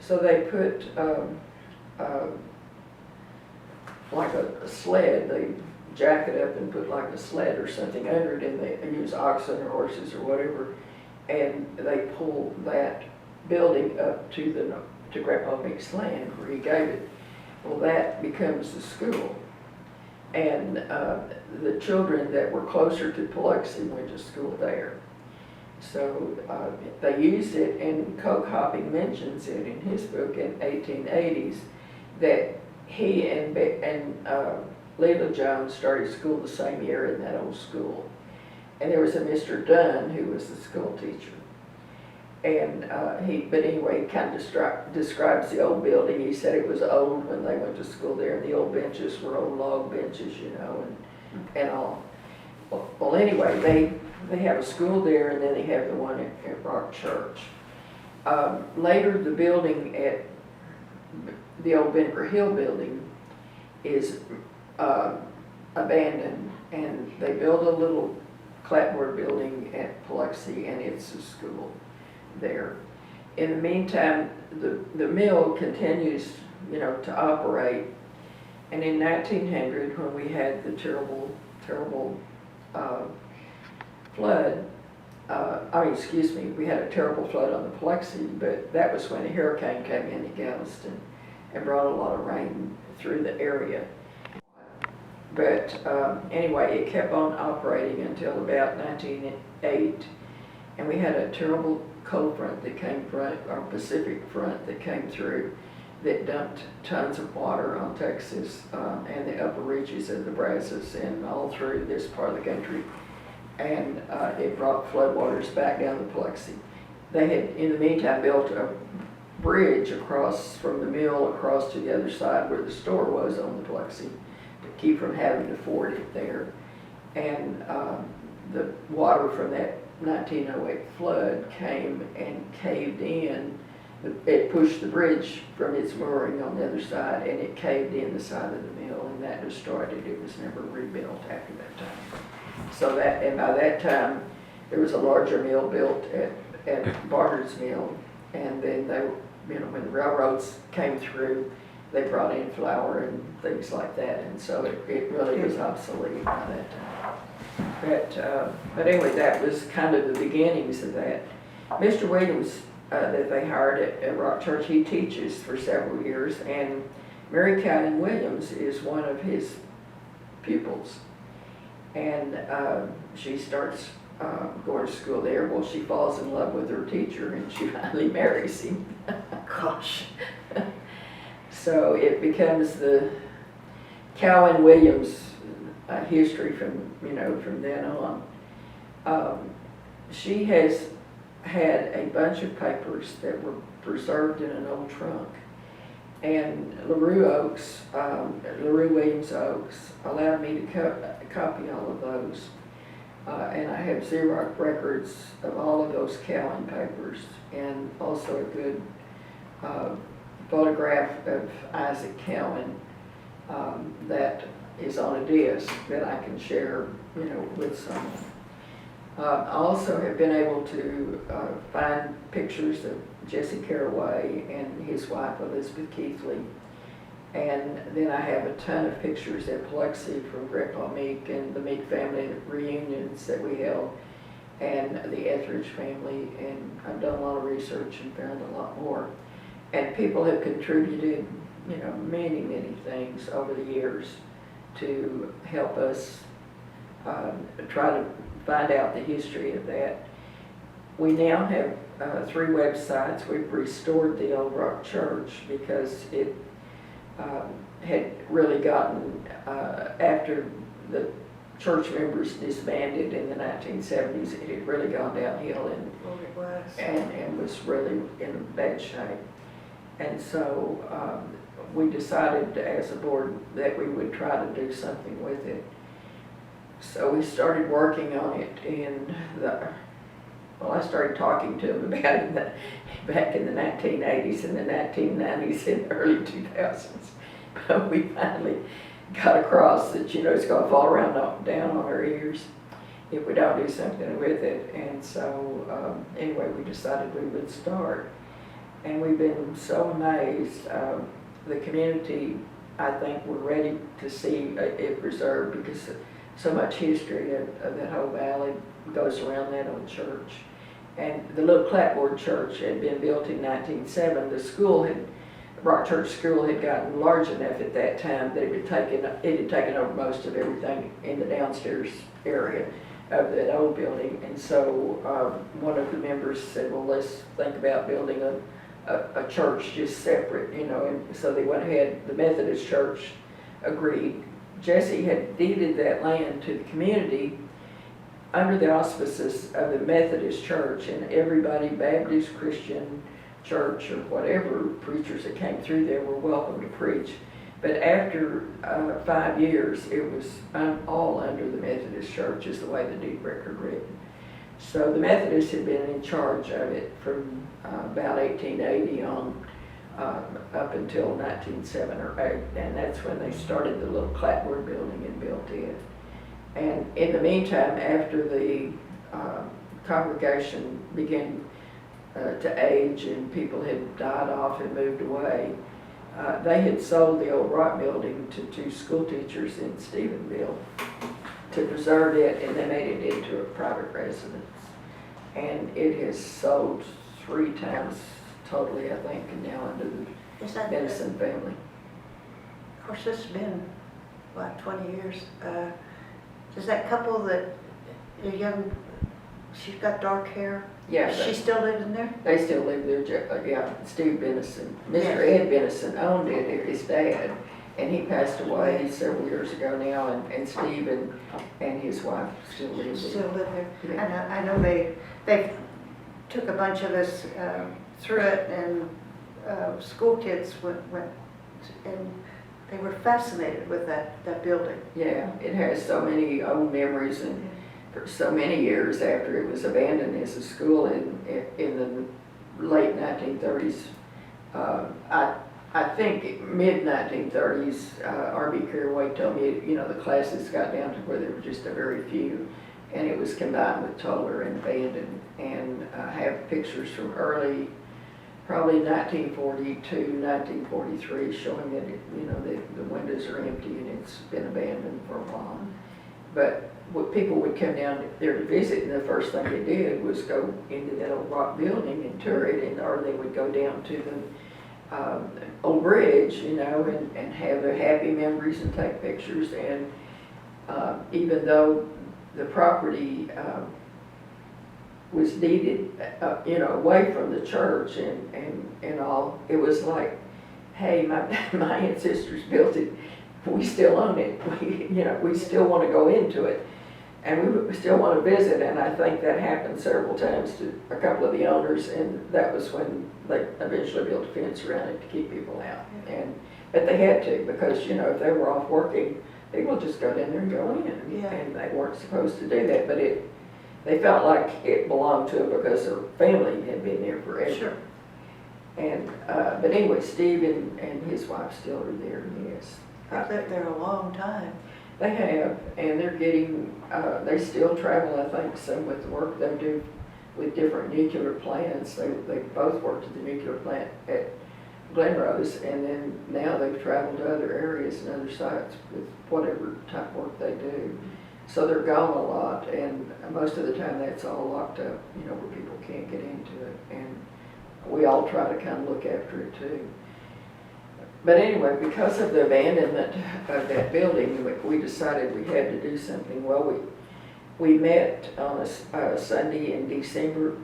So they put like a sled, they jack it up and put like a sled or something under it, and they use oxen or horses or whatever, and they pull that building up to Grandpa Meek's land where he gave it. Well, that becomes the school. And the children that were closer to Biloxi went to school there. So they used it, and Coke Hopping mentions it in his book in 1880s, that he and Leila Jones started school the same year in that old school. And there was a Mr. Dunn who was the school teacher. And but anyway, he kind of describes the old building. He said it was old when they went to school there, and the old benches were old log benches, and all. Well, anyway, they have a school there, and then they have the one at Rock Church. Later, the building at the old Vinegar Hill building is abandoned, and they build a little clapboard building at Biloxi, and it's a school there. In the meantime, the mill continues, to operate. And in 1900, when we had the terrible flood, we had a terrible flood on the Biloxi, but that was when a hurricane came in at Galveston and brought a lot of rain through the area. But anyway, it kept on operating until about 1908, and we had a terrible cold front that came or Pacific front that came through, that dumped tons of water on Texas and the upper reaches of the Brazos and all through this part of the country, and it brought floodwaters back down the Biloxi. They had, in the meantime, built a bridge across from the mill across to the other side where the store was on the Biloxi to keep from having to ford it there, and the water from that 1908 flood came and caved in. It pushed the bridge from its mooring on the other side, and it caved in the side of the mill, and that destroyed it. It was never rebuilt after that time. So that, and by that time, there was a larger mill built at Barnard's Mill, and then they, when the railroads came through, they brought in flour and things like that, and so it really was obsolete by that time. But anyway, that was kind of the beginnings of that. Mr. Williams, that they hired at Rock Church, he teaches for several years, and Mary Callan Williams is one of his pupils. And she starts going to school there. Well, she falls in love with her teacher, and she finally marries him. Gosh. So it becomes the Callan Williams history from then on. She has had a bunch of papers that were preserved in an old trunk, and LaRue Williams Oaks allowed me to copy all of those, and I have Xerox records of all of those Callan papers, and also a good photograph of Isaac Callan that is on a disc that I can share, with someone. I also have been able to find pictures of Jesse Caraway and his wife Elizabeth Keithley, and then I have a ton of pictures at Biloxi from Grandpa Meek and the Meek family reunions that we held, and the Etheridge family, and I've done a lot of research and found a lot more. And people have contributed, many, many things over the years to help us try to find out the history of that. We now have 3 websites. We've restored the Old Rock Church because it had really gotten, after the church members disbanded in the 1970s, it had really gone downhill and was really in bad shape. And so we decided as a board that we would try to do something with it. So we started working on it I started talking to them about it back in the 1980s and the 1990s and the early 2000s. But we finally got across that, it's going to fall down on our ears if we don't do something with it. And so anyway, we decided we would start. And we've been so amazed. The community, I think, we're ready to see it preserved because so much history of that whole valley goes around that old church. And the little clapboard church had been built in 1907. The Rock Church School had gotten large enough at that time that it had taken over most of everything in the downstairs area of that old building. And so one of the members said, well, let's think about building a church just separate, and so they went ahead. The Methodist Church agreed. Jesse had deeded that land to the community under the auspices of the Methodist Church, and everybody, Baptist, Christian, church, or whatever preachers that came through there were welcome to preach. But after 5 years, it was all under the Methodist Church, is the way the deed record read. So the Methodists had been in charge of it from about 1880 on up until 1907 or 8, and that's when they started the little clapboard building and built it. And in the meantime, after the congregation began to age and people had died off and moved away, they had sold the old Rock building to 2 school teachers in Stephenville to preserve it, and they made it into a private residence. And it has sold 3 times totally, I think, and now under the Benson family. Of course, this has been, 20 years. Does that couple that, the young, she's got dark hair? Yeah. She still lives in there? They still live there, yeah. Steve Benison. Mr. Ed Benison owned it, his dad, and he passed away several years ago now, and Steve and his wife still live there. Still live there. Yeah. I know they took a bunch of us through it, and school kids went and they were fascinated with that building. Yeah, it has so many old memories, and for so many years after it was abandoned as a school in the late 1930s. I think mid-1930s, R.B. Carraway told me, you know, the classes got down to where there were just a very few, and it was combined with Toller and abandoned. And I have pictures from early, probably 1942, 1943, showing that the windows are empty and it's been abandoned for a while. But people would come down there to visit, and the first thing they did was go into that old rock building and tour it, or they would go down to the old bridge, you know, and have their happy memories and take pictures. And even though the property was deeded, away from the church and all, it was like, hey, my ancestors built it, we still own it, we still want to go into it, and we still want to visit. And I think that happened several times to a couple of the owners, and that was when they eventually built a fence around it to keep people out. But they had to, because if they were off working, people just go down there and go in, and they weren't supposed to do that. But they felt like it belonged to them because their family had been there forever. Sure. And but anyway, Steve and his wife still are there. Yes, I've lived there a long time. They have, and they're getting. They still travel, I think, some with the work they do with different nuclear plants. They both worked at the nuclear plant at Glenrose, and then now they've traveled to other areas and other sites with whatever type of work they do. So they're gone a lot, and most of the time that's all locked up, where people can't get into it. And we all try to kind of look after it too. But anyway, because of the abandonment of that building, we decided we had to do something. Well, we met on a Sunday in December,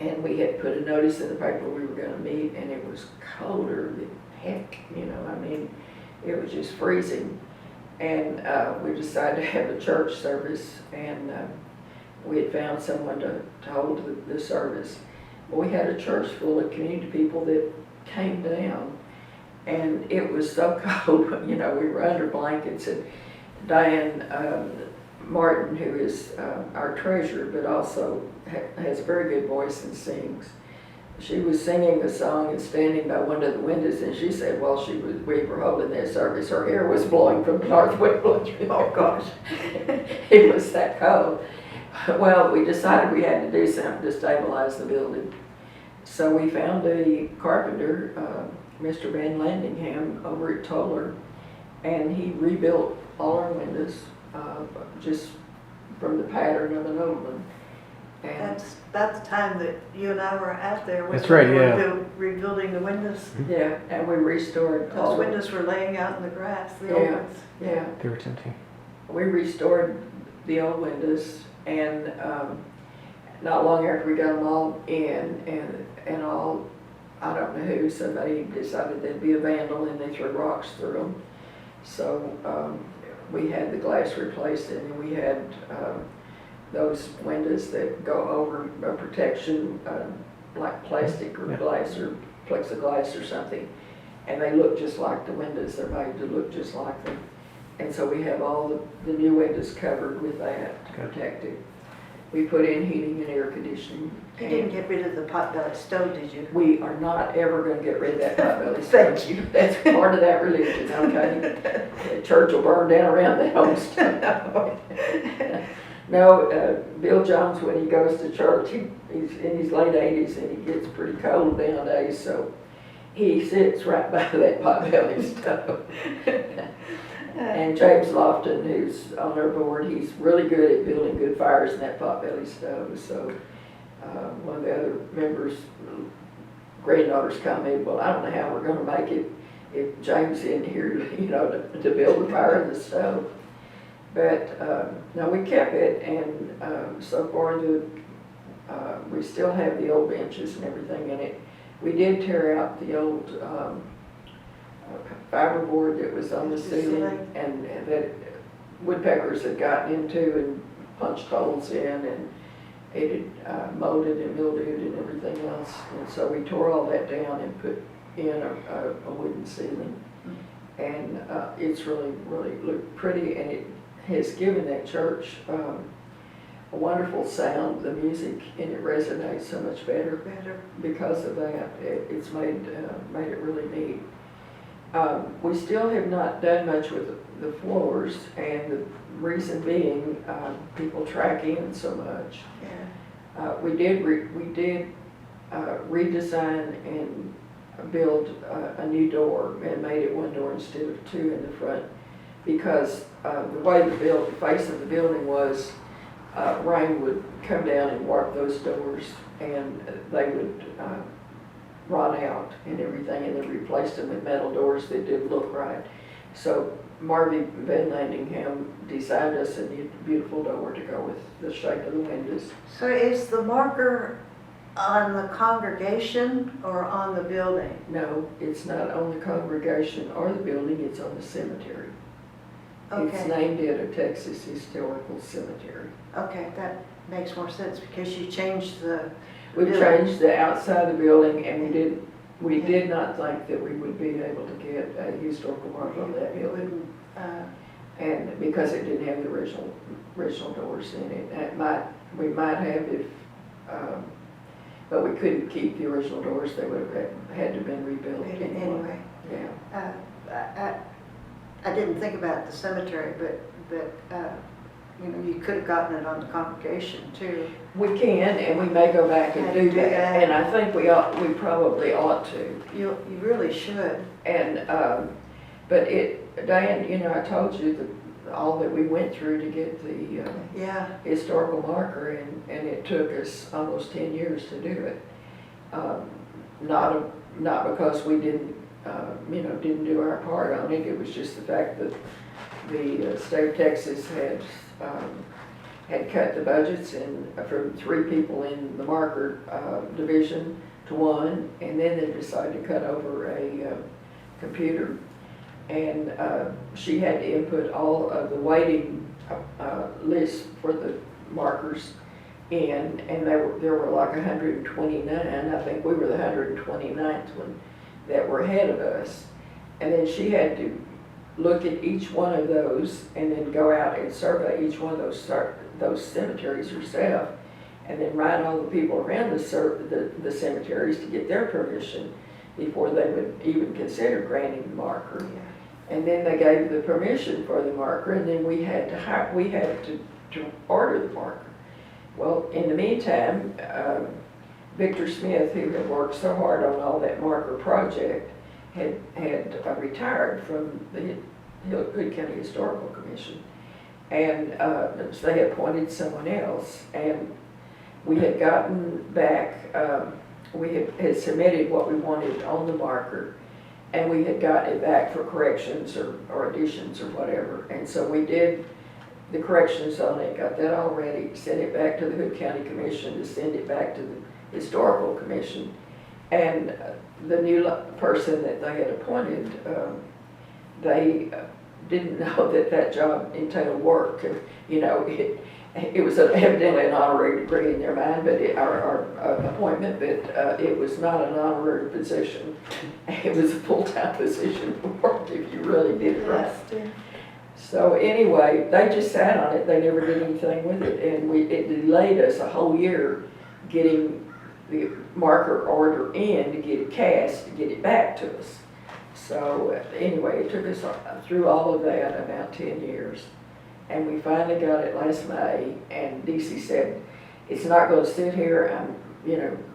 and we had put a notice in the paper we were going to meet, and it was colder than heck, it was just freezing. And we decided to have a church service, and we had found someone to hold the service. Well, we had a church full of community people that came down, and it was so cold, we were under blankets. And Diane Martin, who is our treasurer, but also has a very good voice and sings, she was singing a song and standing by one of the windows, and she said while we were holding that service, her hair was blowing from the north wind. Oh gosh, it was that cold. Well, we decided we had to do something to stabilize the building. So we found a carpenter, Mr. Van Landingham, over at Toller, and he rebuilt all our windows just from the pattern of an old one. And that's about the time that you and I were out there. That's right, yeah. We were rebuilding the windows. Yeah, and we restored all those windows were laying out in the grass, the old ones. Yeah. They were tempting. We restored the old windows, and not long after we got them all in, and all, I don't know who, somebody decided they'd be a vandal, and they threw rocks through them. So we had the glass replaced, and we had those windows that go over a protection, like plastic or glass or plexiglass or something, and they look just like the windows. They're made to look just like them. And so we have all the new windows covered with that to protect it. We put in heating and air conditioning. You didn't get rid of the potbelly stove, did you? We are not ever going to get rid of that potbelly stove. Thank you. That's part of that religion, okay? The church will burn down around that old stove. No, Bill Jones, when he goes to church, he's in his late 80s, and he gets pretty cold nowadays, so he sits right by that potbelly stove. And James Lofton, who's on our board, he's really good at building good fires in that potbelly stove. So one of the other members' granddaughters commented, well, I don't know how we're going to make it if James in here, to build a fire in the stove. But no, we kept it, and so far we still have the old benches and everything in it. We did tear out the old fiberboard that was on the ceiling, and that woodpeckers had gotten into and punched holes in, and it had molded and mildewed and everything else. And so we tore all that down and put in a wooden ceiling, and it's really looked pretty, and it has given that church a wonderful sound, the music, and it resonates so much better Better. because of that. It's made it really neat. We still have not done much with the floors, and the reason being, people track in so much. Yeah. We did redesign and build a new door and made it one door instead of two in the front, because the way the face of the building was, rain would come down and warp those doors, and they would rot out and everything, and they replaced them with metal doors that didn't look right. So Marty Van Landingham designed us a new, beautiful door to go with the shape of the windows. So is the marker on the congregation or on the building? No, it's not on the congregation or the building, it's on the cemetery. It's Okay, named at a Texas historical cemetery. okay, that makes more sense because you changed the, We've building. changed the outside of the building, and we did not think that we would be able to get a historical marker on that it building. wouldn't, And because it didn't have the original doors in it. And we might have if, but we couldn't keep the original doors. They would have had to have been rebuilt anyway. Yeah. I didn't think about the cemetery, but you know, you could have gotten it on the congregation too. We can, and we may go back and do that. And I think we probably ought to. You really should. And, but Diane, you know, I told you all that we went through to get the Yeah, historical marker, and it took us almost 10 years to do it. Not because we didn't do our part on it. It was just the fact that the state of Texas had cut the budgets from 3 people in the marker division to 1, and then they decided to cut over a computer, and she had to input all of the waiting lists for the markers in, and there were like 129. I think we were the 129th one that were ahead of us, and then she had to look at each one of those and then go out and survey each one of those cemeteries herself, and then write all the people around the cemeteries to get their permission before they would even consider granting the marker. yeah. And then they gave the permission for the marker, and then we had to order the marker. Well, in the meantime, Victor Smith, who had worked so hard on all that marker project, had retired from the Hood County Historical Commission, and so they had appointed someone else. And we had gotten back, we had submitted what we wanted on the marker, and we had gotten it back for corrections or additions or whatever. And so we did the corrections on it, got that all ready, sent it back to the Hood County Commission to send it back to the Historical Commission. And the new person that they had appointed, they didn't know that job entailed work. You know, it was evidently an honorary degree in their mind, but our appointment, but it was not an honorary position. It was a full-time position of work if you really did it right. So anyway, they just sat on it. They never did anything with it, and it delayed us a whole year getting the marker order in to get it cast, to get it back to us. So anyway, it took us through all of that about 10 years. And we finally got it last May, and DC said, it's not going to sit here.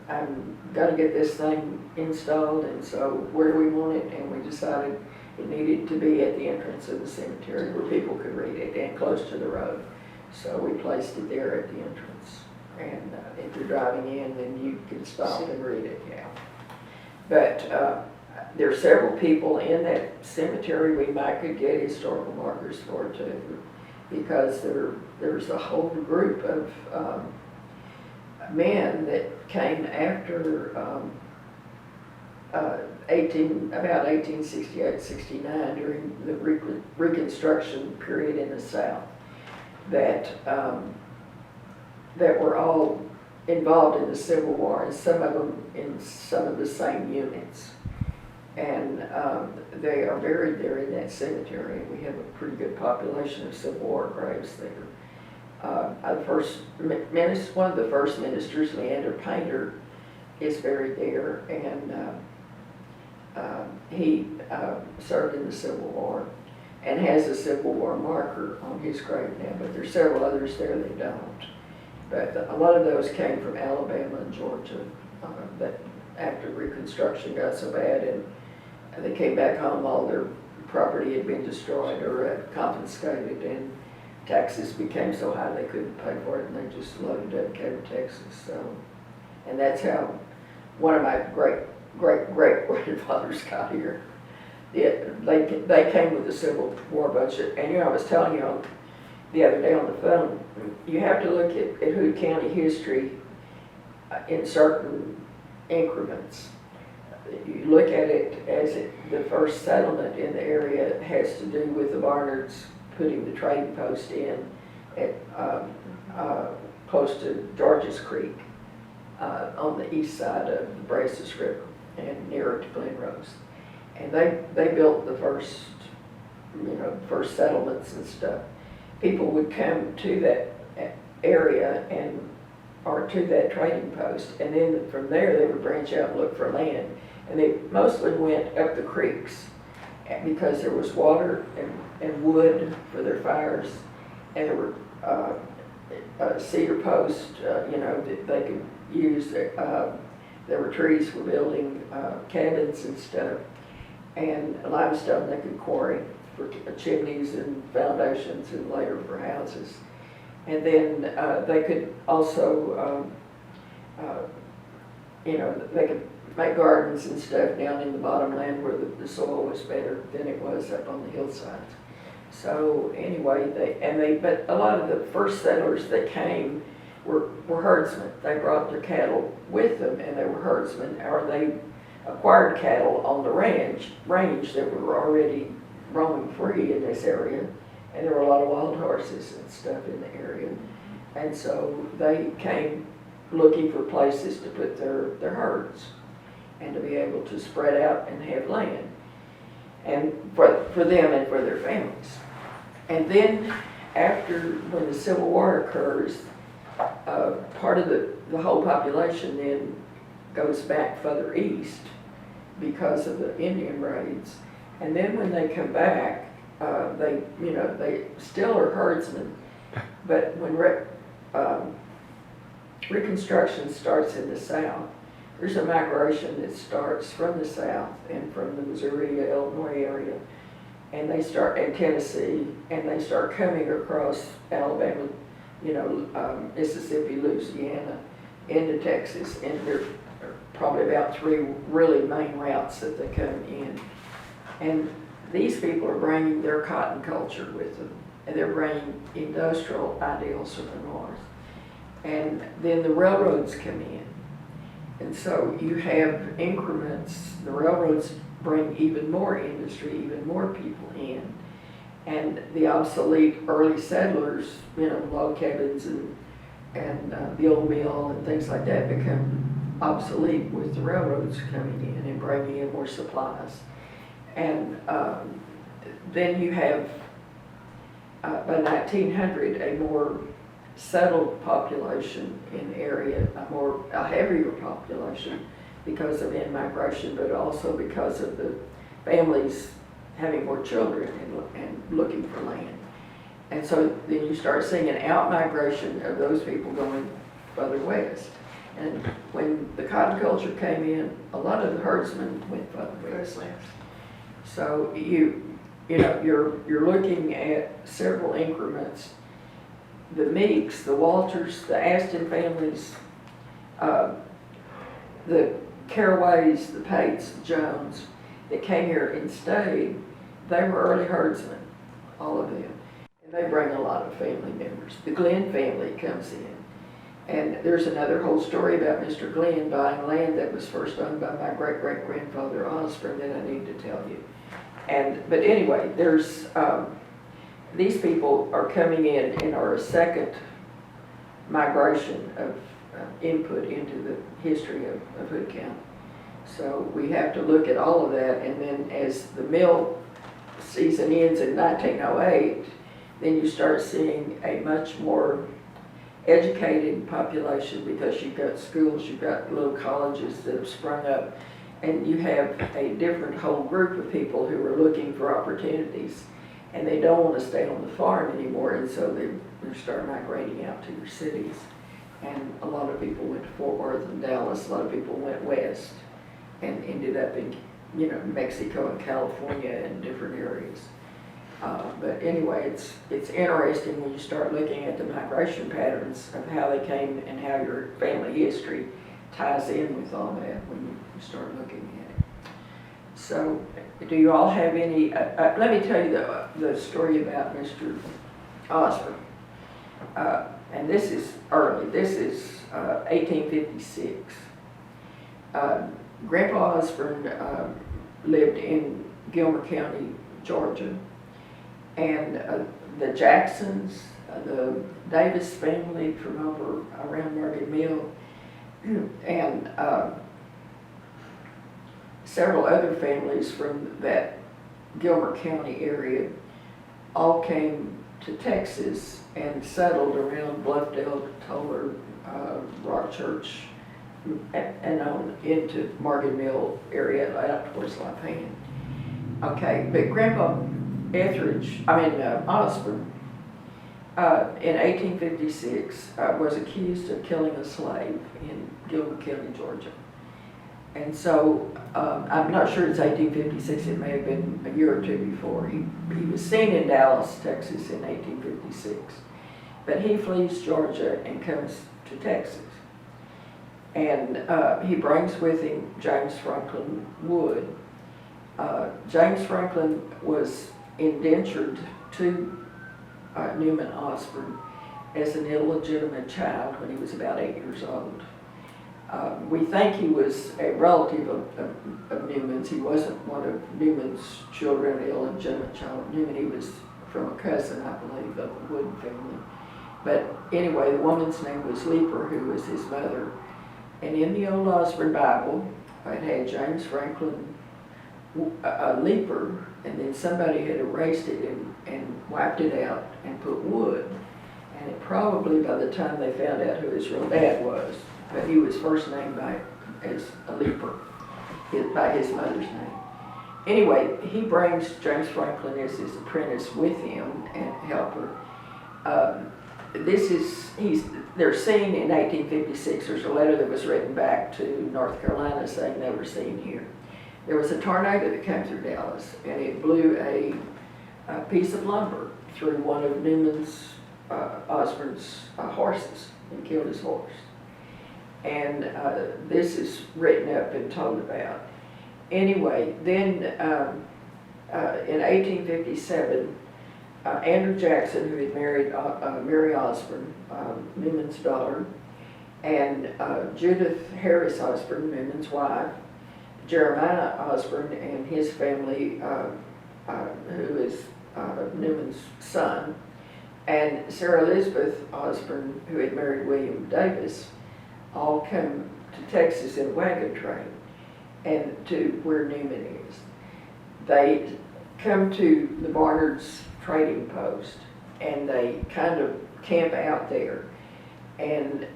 I'm going to get this thing installed, and so where do we want it? And we decided it needed to be at the entrance of the cemetery where people could read it and close to the road. So we placed it there at the entrance. And if you're driving in, then you can stop and read it, yeah. But there are several people in that cemetery we might could get historical markers for too, because there's a whole group of men that came after about 1868, 69, during the Reconstruction period in the South, that were all involved in the Civil War, and some of them in some of the same units. And they are buried there in that cemetery, and we have a pretty good population of Civil War graves there. One of the first ministers, Leander Painter, is buried there, and he served in the Civil War and has a Civil War marker on his grave now, but there's several others there that don't. But a lot of those came from Alabama and Georgia, that after Reconstruction got so bad and they came back home, all their property had been destroyed or confiscated, and taxes became so high they couldn't pay for it, and they just loaded up and came to Texas. So, and that's how one of my great-great-great-grandfathers got here. They came with the Civil War budget, and I was telling you the other day on the phone, you have to look at Hood County history in certain increments. You look at it as the first settlement in the area has to do with the Barnards putting the trading post in at close to Georges Creek on the east side of the Brazos River and nearer to Glen Rose. And they built the first settlements and stuff. People would come to that area or to that trading post, and then from there they would branch out and look for land. And they mostly went up the creeks because there was water and wood for their fires, and there were cedar posts, that they could use. There were trees for building cabins and stuff, and limestone they could quarry for chimneys and foundations and later for houses. And then they could also, they could make gardens and stuff down in the bottomland where the soil was better than it was up on the hillsides. So anyway, but a lot of the first settlers that came were herdsmen. They brought their cattle with them, and they were herdsmen, or they acquired cattle on the range that were already roaming free in this area, and there were a lot of wild horses and stuff in the area, and so they came looking for places to put their herds and to be able to spread out and have land, and for them and for their families. And then after, when the Civil War occurs, part of the whole population then goes back further east because of the Indian raids. And then when they come back, they still are herdsmen, but when Reconstruction starts in the South, there's a migration that starts from the South and from the Missouri, Illinois area, and they start in Tennessee, and they start coming across Alabama, Mississippi, Louisiana, into Texas, and there are probably about 3 really main routes that they come in. And these people are bringing their cotton culture with them, and they're bringing industrial ideals from the North. And then the railroads come in. And so you have increments. The railroads bring even more industry, even more people in. And the obsolete early settlers, log cabins and the old mill and things like that become obsolete with the railroads coming in and bringing in more supplies. And then you have, by 1900, a more settled population in the area, a heavier population because of in-migration, but also because of the families having more children and looking for land. And so then you start seeing an out-migration of those people going further west. And when the cotton culture came in, a lot of the herdsmen went further west. So you're looking at several increments. The Meeks, the Walters, the Aston families, the Caraways, the Pates, the Jones, that came here and stayed, they were early herdsmen, all of them. And they bring a lot of family members. The Glenn family comes in. And there's another whole story about Mr. Glenn buying land that was first owned by my great-great-grandfather Osborne that I need to tell you. But anyway, there's these people are coming in and are a second migration of input into the history of Hood County. So we have to look at all of that, and then as the mill season ends in 1908, then you start seeing a much more educated population, because you've got schools, you've got little colleges that have sprung up, and you have a different whole group of people who are looking for opportunities, and they don't want to stay on the farm anymore, and so they start migrating out to your cities. And a lot of people went to Fort Worth and Dallas, a lot of people went west and ended up in, you know, Mexico and California and different areas. But anyway, it's interesting when you start looking at the migration patterns of how they came and how your family history ties in with all that when you start looking at it. So, do you all have any, let me tell you the story about Mr. Osborne. And this is early, this is 1856. Grandpa Osborne lived in Gilmer County, Georgia, and the Jacksons, the Davis family from over around Market Mill, and several other families from that Gilmer County area all came to Texas and settled around Bluffdale, Toller, Rock Church, and on into Market Mill area out towards Lafayette. Okay, but Grandpa Osborne, in 1856, was accused of killing a slave in Gilmer County, Georgia. And so, I'm not sure it's 1856, it may have been a year or two before. He was seen in Dallas, Texas in 1856. But he flees Georgia and comes to Texas. And he brings with him James Franklin Wood. James Franklin was indentured to Newman Osborne as an illegitimate child when he was about 8 years old. We think he was a relative of Newman's. He wasn't one of Newman's children, an illegitimate child of Newman. He was from a cousin, I believe, of the Wood family. But anyway, the woman's name was Leeper, who was his mother. And in the old Osborne Bible, it had James Franklin Leeper, and then somebody had erased it and wiped it out and put Wood. And it probably, by the time they found out who his real dad was, but he was first named as a Leeper, by his mother's name. Anyway, he brings James Franklin as his apprentice with him and helper. They're seen in 1856. There's a letter that was written back to North Carolina saying they were seen here. There was a tornado that came through Dallas, and it blew a piece of lumber through one of Newman's, Osborne's horses and killed his horse. And this is written up and told about. Anyway, then in 1857, Andrew Jackson, who had married Mary Osborne, Newman's daughter, and Judith Harris Osborne, Newman's wife, Jeremiah Osborne and his family, who is Newman's son, and Sarah Elizabeth Osborne, who had married William Davis, all come to Texas in a wagon train and to where Newman is. They come to the Barnard's trading post and they kind of camp out there. And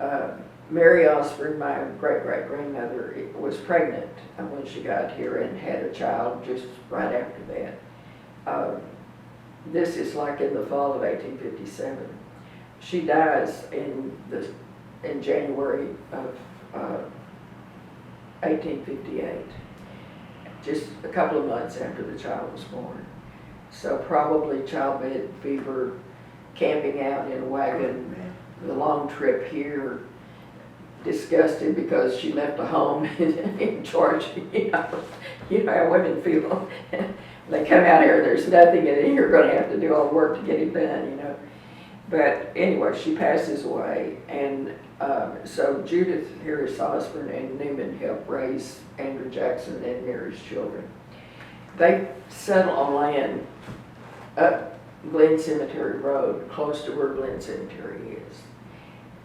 Mary Osborne, my great-great-grandmother, was pregnant when she got here and had a child just right after that. This is like in the fall of 1857. She dies in January of 1858, just a couple of months after the child was born. So probably childbed fever, camping out in a wagon, the long trip here, disgusted because she left a home in Georgia. You know how women feel. They come out here, there's nothing, and you're going to have to do all the work to get it done, you know. But anyway, she passes away, and so Judith Harris Osborne and Newman helped raise Andrew Jackson and Mary's children. They settle on land up Glen Cemetery Road, close to where Glen Cemetery is.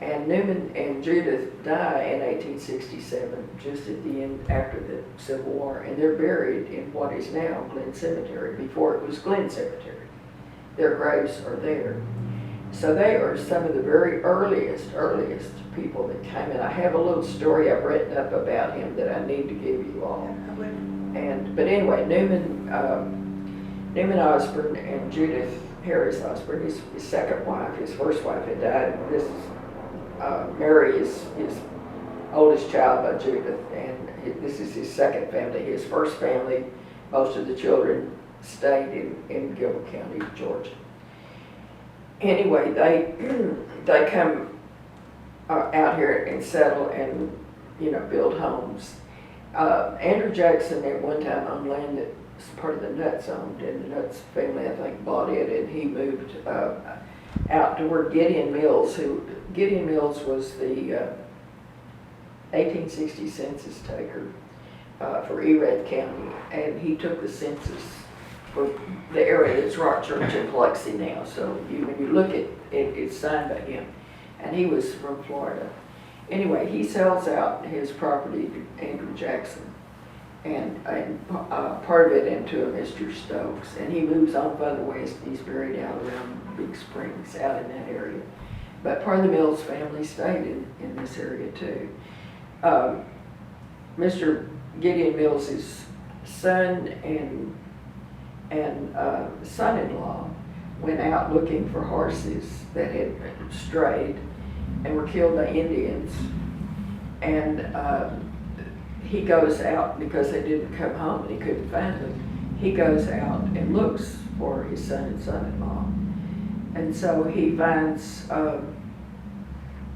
And Newman and Judith die in 1867, just at the end after the Civil War, and they're buried in what is now Glen Cemetery. Before it was Glen Cemetery. their graves are there. So they are some of the very earliest people that came in. I have a little story I've written up about him that I need to give you all. I would, But anyway, Newman Osborne and Judith Harris Osborne, his second wife, his first wife had died. This is Mary is his oldest child by Judith, and this is his second family. His first family, most of the children stayed in Gilbert County, Georgia. Anyway, they come out here and settle and build homes. Andrew Jackson at one time owned land that was part of the Nuts owned, and the Nuts family I think bought it, and he moved out to where Gideon Mills was the 1860 census taker for Erath County, and he took the census for the area that's Rock Church in Biloxi now. So when you look at it, it's signed by him, and he was from Florida. Anyway, he sells out his property to Andrew Jackson, and part of it into a Mr. Stokes, and he moves on further west. He's buried out around Big Springs, out in that area. But part of the Mills family stayed in this area too. Mr. Gideon Mills' son and son-in-law went out looking for horses that had strayed and were killed by Indians. And he goes out because they didn't come home and he couldn't find them. He goes out and looks for his son and son-in-law. And so he finds them.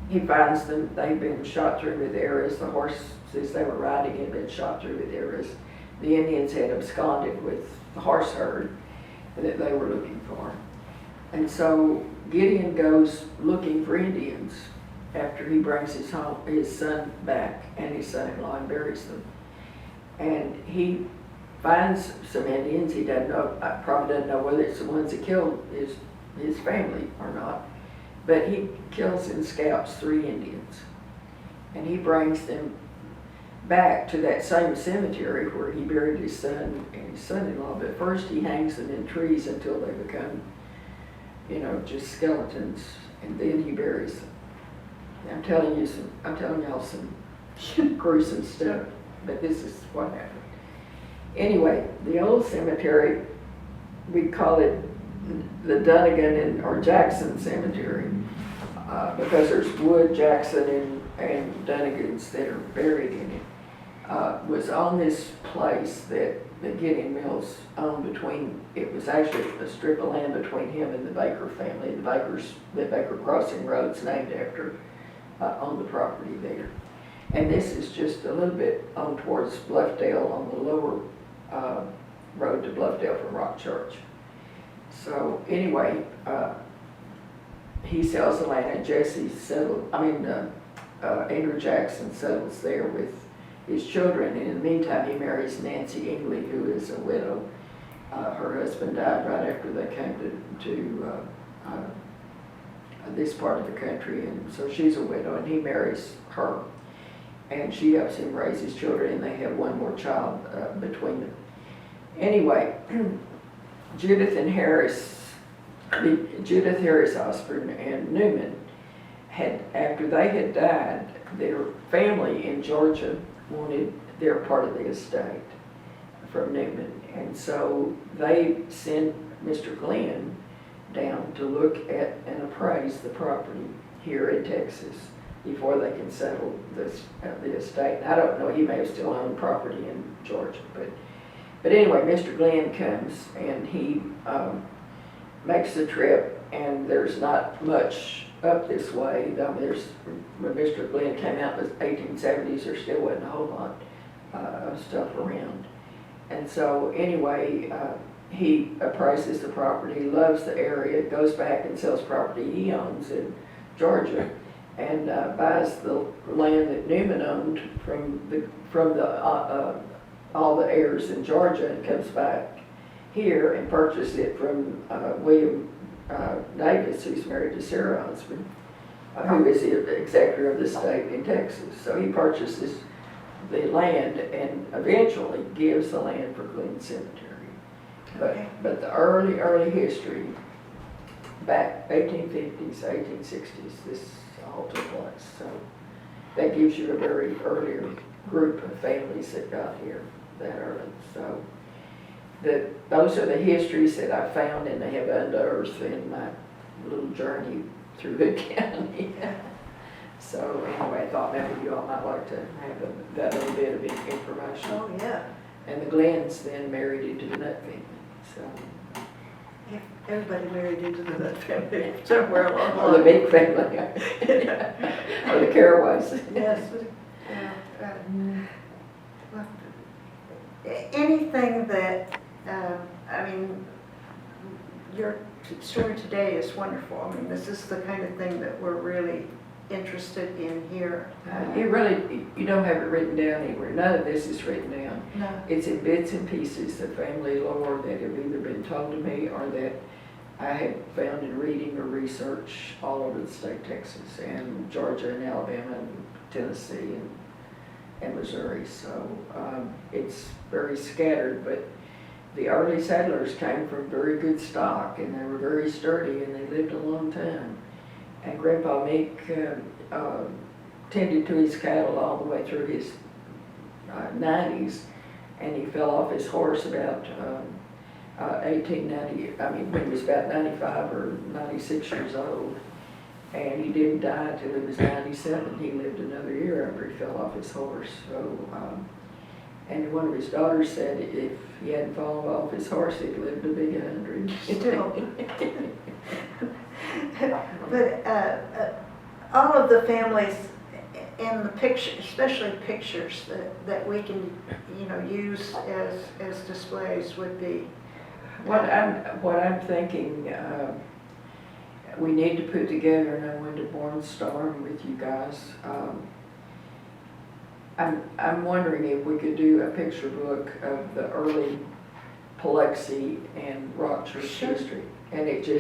They've been shot through with arrows. The horses they were riding had been shot through with arrows. The Indians had absconded with the horse herd that they were looking for. And so Gideon goes looking for Indians after he brings his son back and his son-in-law and buries them. And he finds some Indians. He probably doesn't know whether it's the ones that killed his family or not. But he kills and scalps 3 Indians. And he brings them back to that same cemetery where he buried his son and his son-in-law. But first he hangs them in trees until they become, just skeletons, and then he buries them. I'm telling y'all some gruesome stuff, but this is what happened. Anyway, the old cemetery, we call it the Dunnigan or Jackson Cemetery, because there's Wood, Jackson, and Dunnigans that are buried in it. Was on this place that Gideon Mills owned it was actually a strip of land between him and the Baker family. The Baker Crossing Road's named after on the property there. And this is just a little bit on towards Bluffdale, on the lower road to Bluffdale from Rock Church. So anyway, he sells the land, and Andrew Jackson settles there with his children, and in the meantime he marries Nancy Ingley, who is a widow. Her husband died right after they came to this part of the country, and so she's a widow, and he marries her, and she helps him raise his children, and they have one more child between them. Anyway, Judith Harris Osborne and Newman after they had died, their family in Georgia wanted their part of the estate from Newman, and so they sent Mr. Glenn down to look at and appraise the property here in Texas before they can settle the estate. I don't know, he may have still owned property in Georgia, but anyway, Mr. Glenn comes and he makes the trip, and there's not much up this way. When Mr. Glenn came out in the 1870s, there still wasn't a whole lot of stuff around. And so anyway, he appraises the property, loves the area, goes back and sells property he owns in Georgia, and buys the land that Newman owned from all the heirs in Georgia, and comes back here and purchased it from William Davis, who's married to Sarah Osborne, who is the executor of the state in Texas. So he purchases the land and eventually gives the land for Glen Cemetery. But the early history back 1850s, 1860s, this all took place. So that gives you a very earlier group of families that got here that early. So those are the histories that I found and they have unearthed in my little journey through Hood County. So anyway, I thought maybe you all might like to have that little bit of information. Oh, yeah. And the Glens then married into the Nutt family. So, Everybody married into the Nutt family somewhere along the or the line. big family, or the Caraways. Yes. Yeah. Well, anything that, I mean, your story today is wonderful. I mean, this is the kind of thing that we're really interested in here. You don't have it written down anywhere. None of this is written down. No. It's in bits and pieces of family lore that have either been told to me or that I have found in reading or research all over the state of Texas and Georgia and Alabama and Tennessee and Missouri. So it's very scattered, but the early settlers came from very good stock and they were very sturdy and they lived a long time. And Grandpa Meek tended to his cattle all the way through his 90s, and he fell off his horse about 1890. I mean, when he was about 95 or 96 years old, and he didn't die until he was 97. He lived another year after he fell off his horse. So, and one of his daughters said if he hadn't fallen off his horse, he'd lived to be 100. Still. But all of the families and the pictures, especially pictures that we can, use as displays would be. What I'm thinking, we need to put together, and I'm going to brainstorm with you guys. I'm wondering if we could do a picture book of the early Paluxy and Rock Church Sure. history, and it just